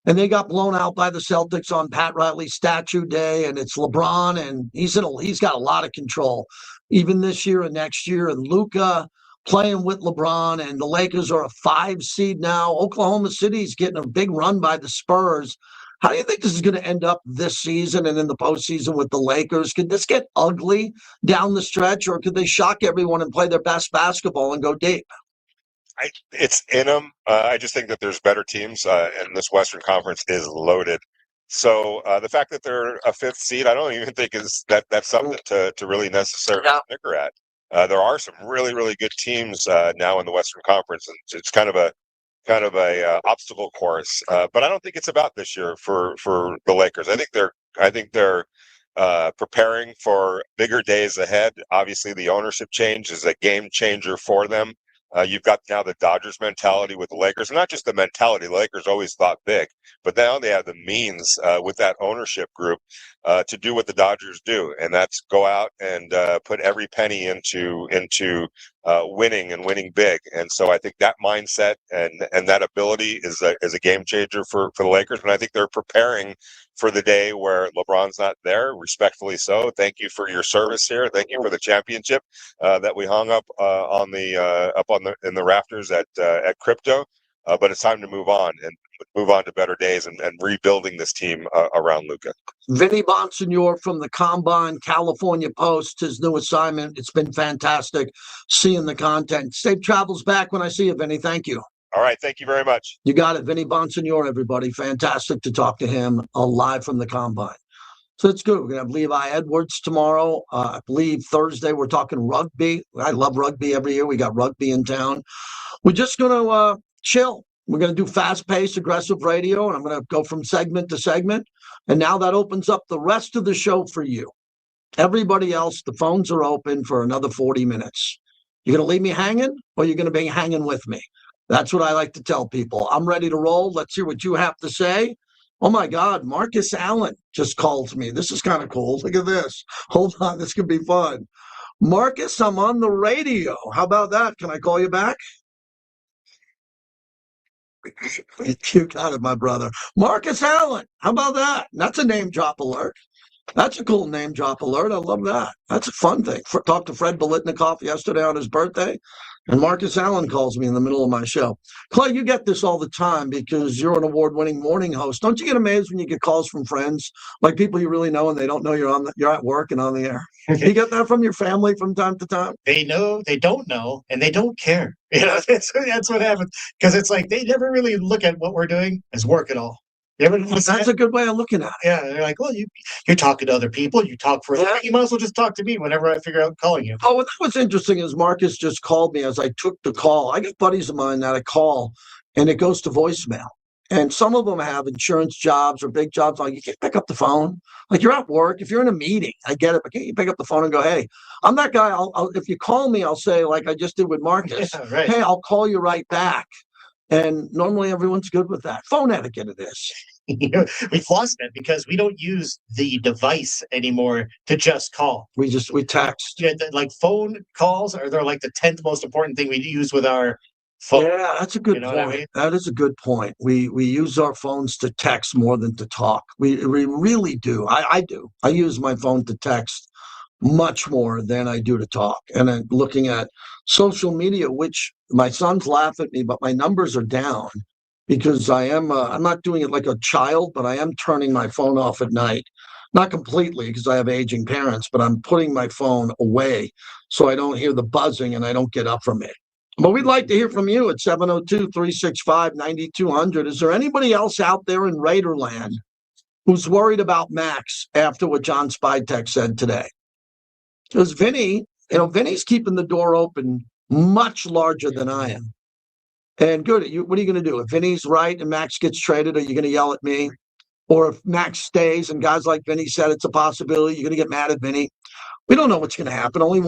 and they got blown out by the Celtics on Pat Riley's statue day, and it's LeBron, and he's got a lot of control, even this year and next year. And Luka playing with LeBron, and the Lakers are a 5 seed now. Oklahoma City's getting a big run by the Spurs. How do you think this is going to end up this season and in the postseason with the Lakers? Could this get ugly down the stretch, or could they shock everyone and play their best basketball and go deep? It's in them. I just think that there's better teams, and this Western Conference is loaded. So the fact that they're a 5th seed, I don't even think that's something to really necessarily snicker at. There are some really, really good teams now in the Western Conference, and it's kind of a obstacle course. But I don't think it's about this year for the Lakers. I think they're preparing for bigger days ahead. Obviously, the ownership change is a game changer for them. You've got now the Dodgers mentality with the Lakers, and not just the mentality. The Lakers always thought big, but now they have the means with that ownership group to do what the Dodgers do, and that's go out and put every penny into winning and winning big. And so I think that mindset and that ability is a game changer for the Lakers, and I think they're preparing for the day where LeBron's not there. Respectfully so. Thank you for your service here. Thank you for the championship that we hung up in the rafters at Crypto. but it's time to move on and move on to better days and rebuilding this team around Luka. Vinny Bonsignor from the Combine, California Post, his new assignment. It's been fantastic seeing the content. Safe travels back when I see you, Vinny. Thank you. All right. Thank you very much. You got it. Vinny Bonsignor, everybody. Fantastic to talk to him live from the Combine. So it's good. We're going to have Levi Edwards tomorrow. I believe Thursday we're talking rugby. I love rugby every year. We got rugby in town. We're just going to chill. We're going to do fast-paced, aggressive radio, and I'm going to go from segment to segment. And now that opens up the rest of the show for you. Everybody else, the phones are open for another 40 minutes. You're going to leave me hanging, or you're going to be hanging with me? That's what I like to tell people. I'm ready to roll. Let's hear what you have to say. Oh, my God, Marcus Allen just called me. This is kind of cool. Look at this. Hold on. This could be fun. Marcus, I'm on the radio. How about that? Can I call you back? You got it, my brother. Marcus Allen. How about that? That's a name drop alert. That's a cool name drop alert. I love that. That's a fun thing. Talked to Fred Bolitnikoff yesterday on his birthday, and Marcus Allen calls me in the middle of my show. Clay, you get this all the time because you're an award-winning morning host. Don't you get amazed when you get calls from friends, like people you really know and they don't know you're at work and on the air? You get that from your family from time to time? They know, they don't know, and they don't care. You know, that's what happens. Because it's like they never really look at what we're doing as work at all. That's a good way of looking at it. Yeah, they're like, well, you're talking to other people. You talk for you might as well just talk to me whenever I figure out calling you. Oh, what's interesting is Marcus just called me as I took the call. I got buddies of mine that I call, and it goes to voicemail. And some of them have insurance jobs or big jobs. Like, you can't pick up the phone. Like, you're at work. If you're in a meeting, I get it. But can't you pick up the phone and go, hey, I'm that guy. If you call me, I'll say, like I just did with Marcus, right. Hey, I'll call you right back. And normally everyone's good with that. Phone etiquette it is. We've lost that because we don't use the device anymore to just call. We text. Yeah, like phone calls they're like the 10th most important thing we use with our phone. Yeah, that's a good point. I mean? That is a good point. We use our phones to text more than to talk. We really do. I do. I use my phone to text much more than I do to talk. And I'm looking at social media, which my sons laugh at me, but my numbers are down. Because I'm not doing it like a child, but I am turning my phone off at night. Not completely because I have aging parents, but I'm putting my phone away so I don't hear the buzzing and I don't get up from it. But we'd like to hear from you at 702-365-9200. Is there anybody else out there in Raiderland who's worried about Maxx after what John Spyc said today? Because Vinny's keeping the door open much larger than I am. And good, what are you going to do? If Vinny's right and Maxx gets traded, are you going to yell at me? Or if Maxx stays and guys like Vinny said it's a possibility, you're going to get mad at Vinny? We don't know what's going to happen. Only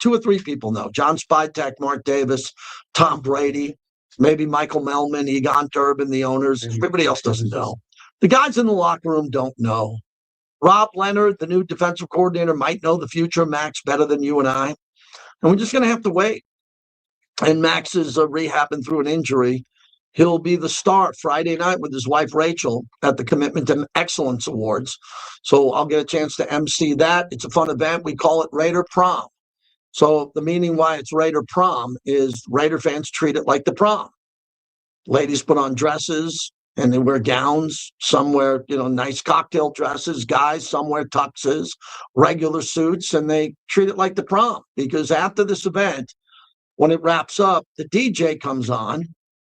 two or three people know. John Spyc, Mark Davis, Tom Brady, maybe Michael Melman, Egon Durbin, the owners. Everybody else doesn't know. The guys in the locker room don't know. Rob Leonard, the new defensive coordinator, might know the future of Maxx better than you and I. And we're just going to have to wait. And Maxx is rehabbing through an injury. He'll be the star Friday night with his wife, Rachel, at the Commitment to Excellence Awards. So I'll get a chance to MC that. It's a fun event. We call it Raider Prom. So the meaning why it's Raider Prom is Raider fans treat it like the prom. Ladies put on dresses and they wear gowns. Some wear, nice cocktail dresses. Guys, some wear tuxes, regular suits, and they treat it like the prom. Because after this event, when it wraps up, the DJ comes on,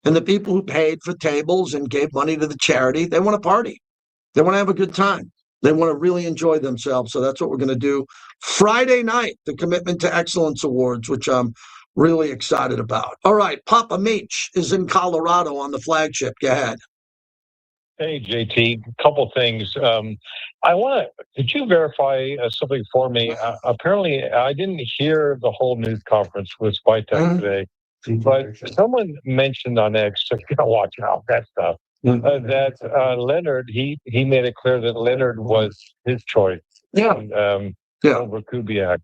and the people who paid for tables and gave money to the charity, they want to party. They want to have a good time. They want to really enjoy themselves. So that's what we're going to do Friday night, the Commitment to Excellence Awards, which I'm really excited about. All right, Papa Meech is in Colorado on the flagship. Go ahead. Hey, JT, a couple things. Could you verify something for me? Apparently, I didn't hear the whole news conference with Spyc today, but someone mentioned on X, so you gotta watch out, that stuff, that Leonard, he made it clear that Leonard was his choice. Yeah. Over Kubiak.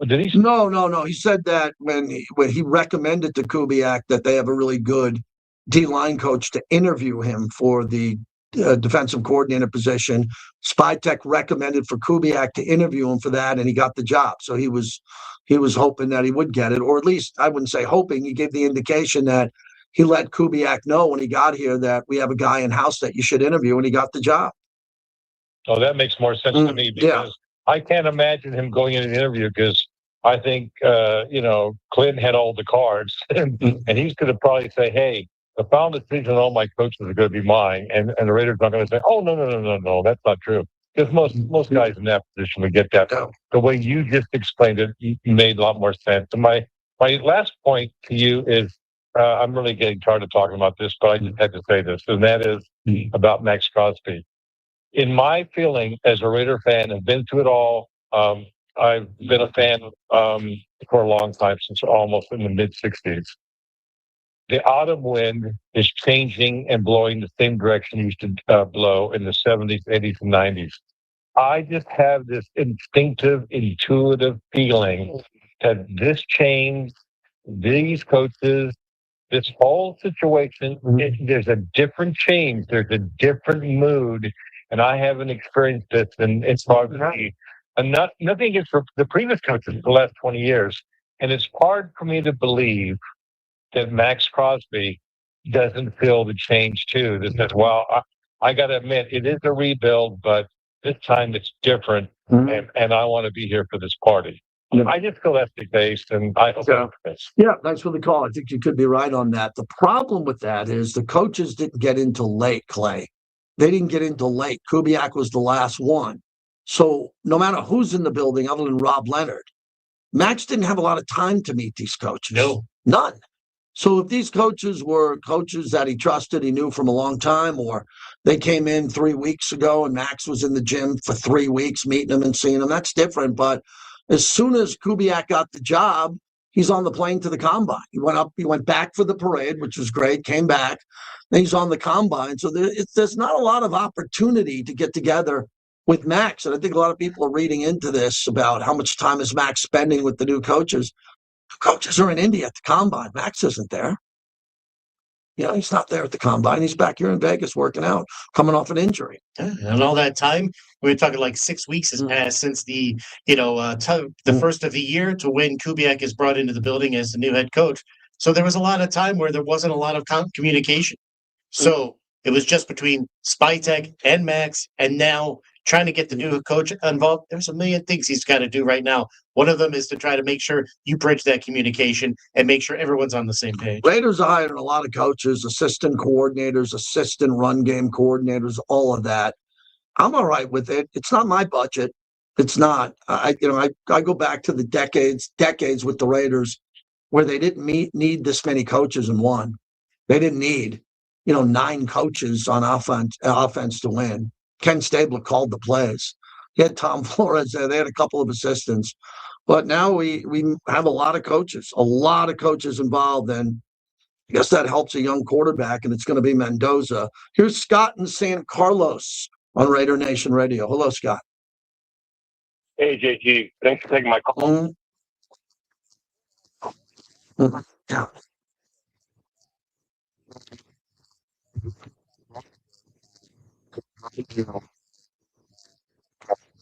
Did he? No. He said that when he recommended to Kubiak that they have a really good D-line coach to interview him for the defensive coordinator position. Spyc recommended for Kubiak to interview him for that, and he got the job. So he was hoping that he would get it, or at least I wouldn't say hoping. He gave the indication that he let Kubiak know when he got here that we have a guy in house that you should interview, and he got the job. Oh, that makes more sense to me because I can't imagine him going in an interview because I think, Clinton had all the cards and he's going to probably say, hey, the final decision on all my coaches are going to be mine. And the Raiders are going to say, oh, no, that's not true. Because most guys in that position would get that. The way you just explained it, you made a lot more sense. And my last point to you is, I'm really getting tired of talking about this, but I just had to say this, and that is about Maxx Crosby. In my feeling as a Raider fan, I've been through it all. I've been a fan for a long time, since almost in the mid-'60s. The autumn wind is changing and blowing the same direction it used to blow in the 70s, 80s, and 90s. I just have this instinctive, intuitive feeling that this change, these coaches, this whole situation, there's a different change, there's a different mood, and I haven't experienced this, and it's probably nothing against the previous coaches the last 20 years. And it's hard for me to believe that Maxx Crosby doesn't feel the change too. That says, well, I got to admit, it is a rebuild, but this time it's different, and I want to be here for this party. I just feel that's the case, and I hope that's Yeah, thanks for the call. I think you could be right on that. The problem with that is the coaches didn't get into late, Clay. They didn't get into late. Kubiak was the last one. So no matter who's in the building other than Rob Leonard, Maxx didn't have a lot of time to meet these coaches. No. None. So if these coaches were coaches that he trusted, he knew from a long time, or they came in 3 weeks ago and Maxx was in the gym for 3 weeks meeting them and seeing them, that's different. But as soon as Kubiak got the job, he's on the plane to the combine. He went back for the parade, which was great, came back, then he's on the combine. So there's not a lot of opportunity to get together with Maxx. And I think a lot of people are reading into this about how much time is Maxx spending with the new coaches. Coaches are in India at the combine. Maxx isn't there. He's not there at the combine. He's back here in Vegas working out, coming off an injury. And all that time, we were talking like 6 weeks has passed since the first of the year to when Kubiak is brought into the building as the new head coach. So there was a lot of time where there wasn't a lot of communication. So it was just between Spyc and Maxx, and now trying to get the new coach involved. There's a million things he's got to do right now. One of them is to try to make sure you bridge that communication and make sure everyone's on the same page. Raiders are hiring a lot of coaches, assistant coordinators, assistant run game coordinators, all of that. I'm all right with it. It's not my budget. It's not. I go back to the decades with the Raiders where they didn't need this many coaches in one. They didn't need, 9 coaches on offense to win. Ken Stabler called the plays. He had Tom Flores there. They had a couple of assistants. But now we have a lot of coaches involved. And I guess that helps a young quarterback, and it's going to be Mendoza. Here's Scott in San Carlos on Raider Nation Radio. Hello, Scott. Hey, JT. Thanks for taking my call. Yeah.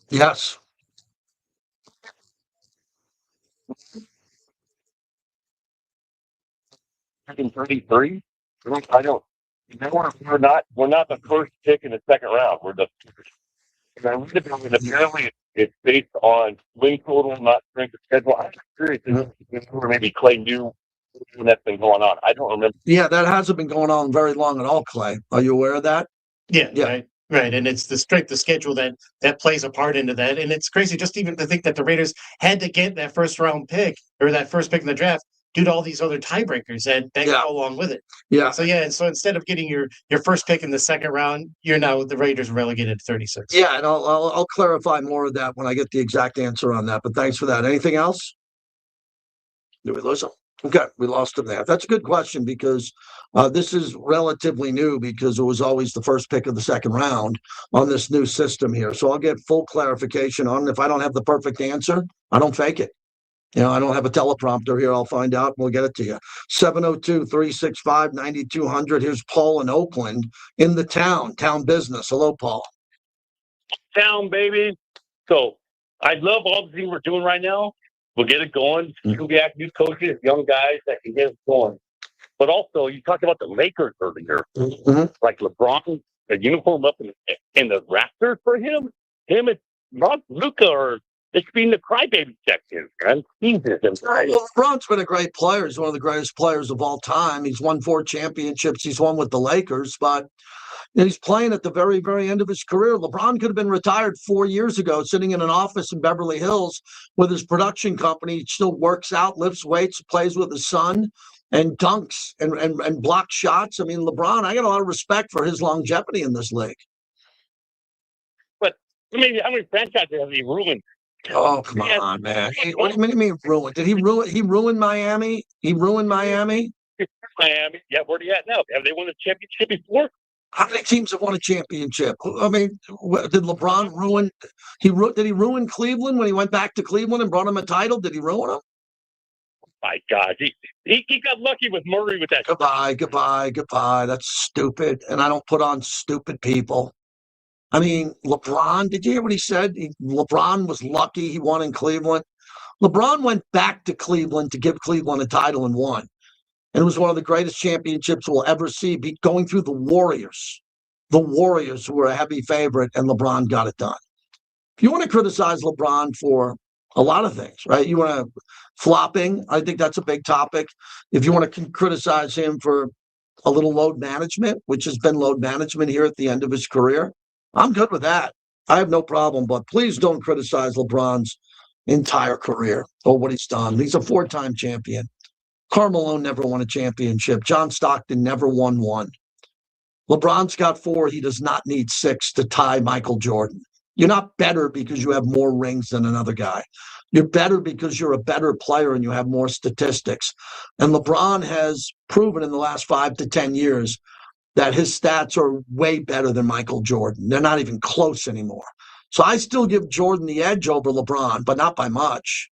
Yes. I think 33. I don't. We're not the first pick in the second round. We're the. And I read about it. Apparently, it's based on win total, not strength of schedule. I'm curious if maybe Clay knew when that's been going on. I don't remember. Yeah, that hasn't been going on very long at all, Clay. Are you aware of that? Yeah. Right. And it's the strength of schedule that plays a part into that. And it's crazy just even to think that the Raiders had to get that first round pick or that first pick in the draft due to all these other tiebreakers that go along with it. Yeah. So instead of getting your first pick in the second round, you're now the Raiders relegated to 36. Yeah, and I'll clarify more of that when I get the exact answer on that. But thanks for that. Anything else? Did we lose him? Okay, we lost him there. That's a good question because this is relatively new because it was always the first pick of the second round on this new system here. So I'll get full clarification on it. If I don't have the perfect answer, I don't fake it. I don't have a teleprompter here. I'll find out and we'll get it to you. 702-365-9200. Here's Paul in Oakland in the town business. Hello, Paul. Town, baby. So I love all the things we're doing right now. We'll get it going. Kubiak, new coaches, young guys that can get it going. But also, you talked about the Lakers earlier. Like LeBron, a uniform up in the rafters for him. Him and Luka are they should be in the crybaby section, man. Jesus. Well, LeBron's been a great player. He's one of the greatest players of all time. He's won 4 championships. He's won with the Lakers, but he's playing at the very, very end of his career. LeBron could have been retired 4 years ago, sitting in an office in Beverly Hills with his production company. He still works out, lifts weights, plays with his son, and dunks and blocks shots. I mean, LeBron, I got a lot of respect for his longevity in this league. But I mean, how many franchises have he ruined? Oh, come on, man. What do you mean ruined? Did he ruin Miami? He ruined Miami? Miami. Yeah, where are you at now? Have they won a championship before? How many teams have won a championship? I mean, did LeBron ruin? Did he ruin Cleveland when he went back to Cleveland and brought him a title? Did he ruin him? My God, he got lucky with Murray with that. Goodbye. That's stupid, and I don't put on stupid people. I mean, LeBron, did you hear what he said? LeBron was lucky he won in Cleveland. LeBron went back to Cleveland to give Cleveland a title and won. And it was one of the greatest championships we'll ever see, going through the Warriors. The Warriors who were a heavy favorite, and LeBron got it done. If you want to criticize LeBron for a lot of things, right? You want to flopping, I think that's a big topic. If you want to criticize him for a little load management, which has been load management here at the end of his career, I'm good with that. I have no problem, but please don't criticize LeBron's entire career or what he's done. He's a 4-time champion. Karl Malone never won a championship. John Stockton never won one. LeBron's got 4. He does not need 6 to tie Michael Jordan. You're not better because you have more rings than another guy. You're better because you're a better player and you have more statistics. And LeBron has proven in the last 5 to 10 years that his stats are way better than Michael Jordan. They're not even close anymore. So I still give Jordan the edge over LeBron, but not by much.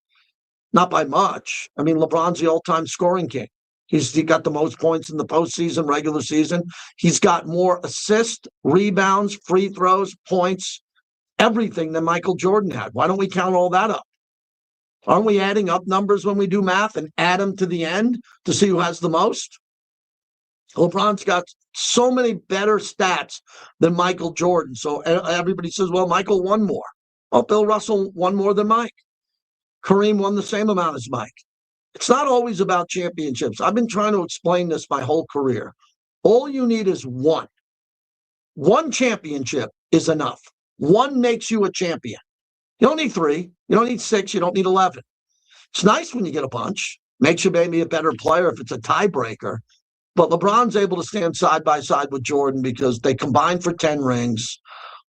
Not by much. I mean, LeBron's the all-time scoring king. He got the most points in the postseason, regular season. He's got more assists, rebounds, free throws, points, everything than Michael Jordan had. Why don't we count all that up? Aren't we adding up numbers when we do math and add them to the end to see who has the most? LeBron's got so many better stats than Michael Jordan. So everybody says, well, Michael won more. Well, Bill Russell won more than Mike. Kareem won the same amount as Mike. It's not always about championships. I've been trying to explain this my whole career. All you need is one. One championship is enough. One makes you a champion. You don't need 3. You don't need 6. You don't need 11. It's nice when you get a bunch. Makes you maybe a better player if it's a tiebreaker. But LeBron's able to stand side by side with Jordan because they combined for 10 rings.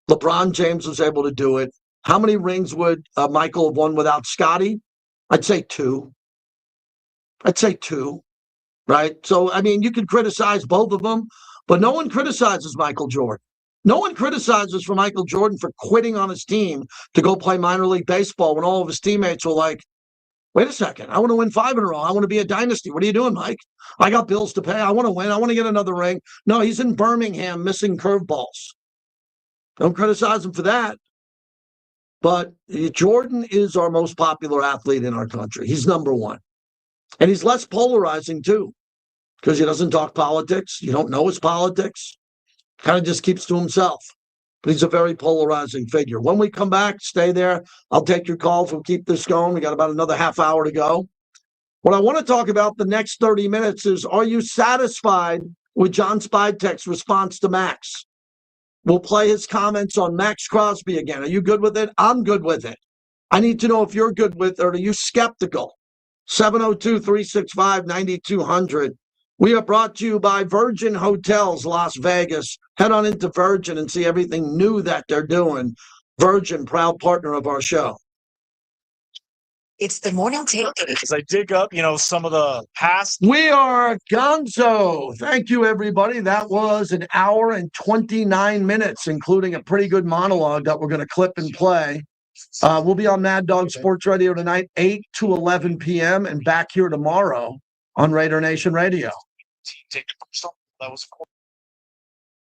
LeBron James was able to do it. How many rings would Michael have won without Scotty? I'd say 2. Right? So, I mean, you can criticize both of them, but no one criticizes Michael Jordan. No one criticizes for Michael Jordan for quitting on his team to go play minor league baseball when all of his teammates were like, wait a second, I want to win 5 in a row. I want to be a dynasty. What are you doing, Mike? I got bills to pay. I want to win. I want to get another ring. No, he's in Birmingham missing curveballs. Don't criticize him for that. But Jordan is our most popular athlete in our country. He's number 1. And he's less polarizing, too, because he doesn't talk politics. You don't know his politics. Kind of just keeps to himself. But he's a very polarizing figure. When we come back, stay there. I'll take your calls. We'll keep this going. We got about another half hour to go. What I want to talk about the next 30 minutes is, are you satisfied with John Spyc's response to Maxx? We'll play his comments on Maxx Crosby again. Are you good with it? I'm good with it. I need to know if you're good with it, or are you skeptical? 702-365-9200. We are brought to you by Virgin Hotels Las Vegas. Head on into Virgin and see everything new that they're doing. Virgin, proud partner of our show. It's the morning take. As I dig up, some of the past. We are gonzo. Thank you, everybody. That was an hour and 29 minutes, including a pretty good monologue that we're going to clip and play. We'll be on Mad Dog Sports Radio tonight, 8 to 11 p.m. and back here tomorrow on Raider Nation Radio. That was cool.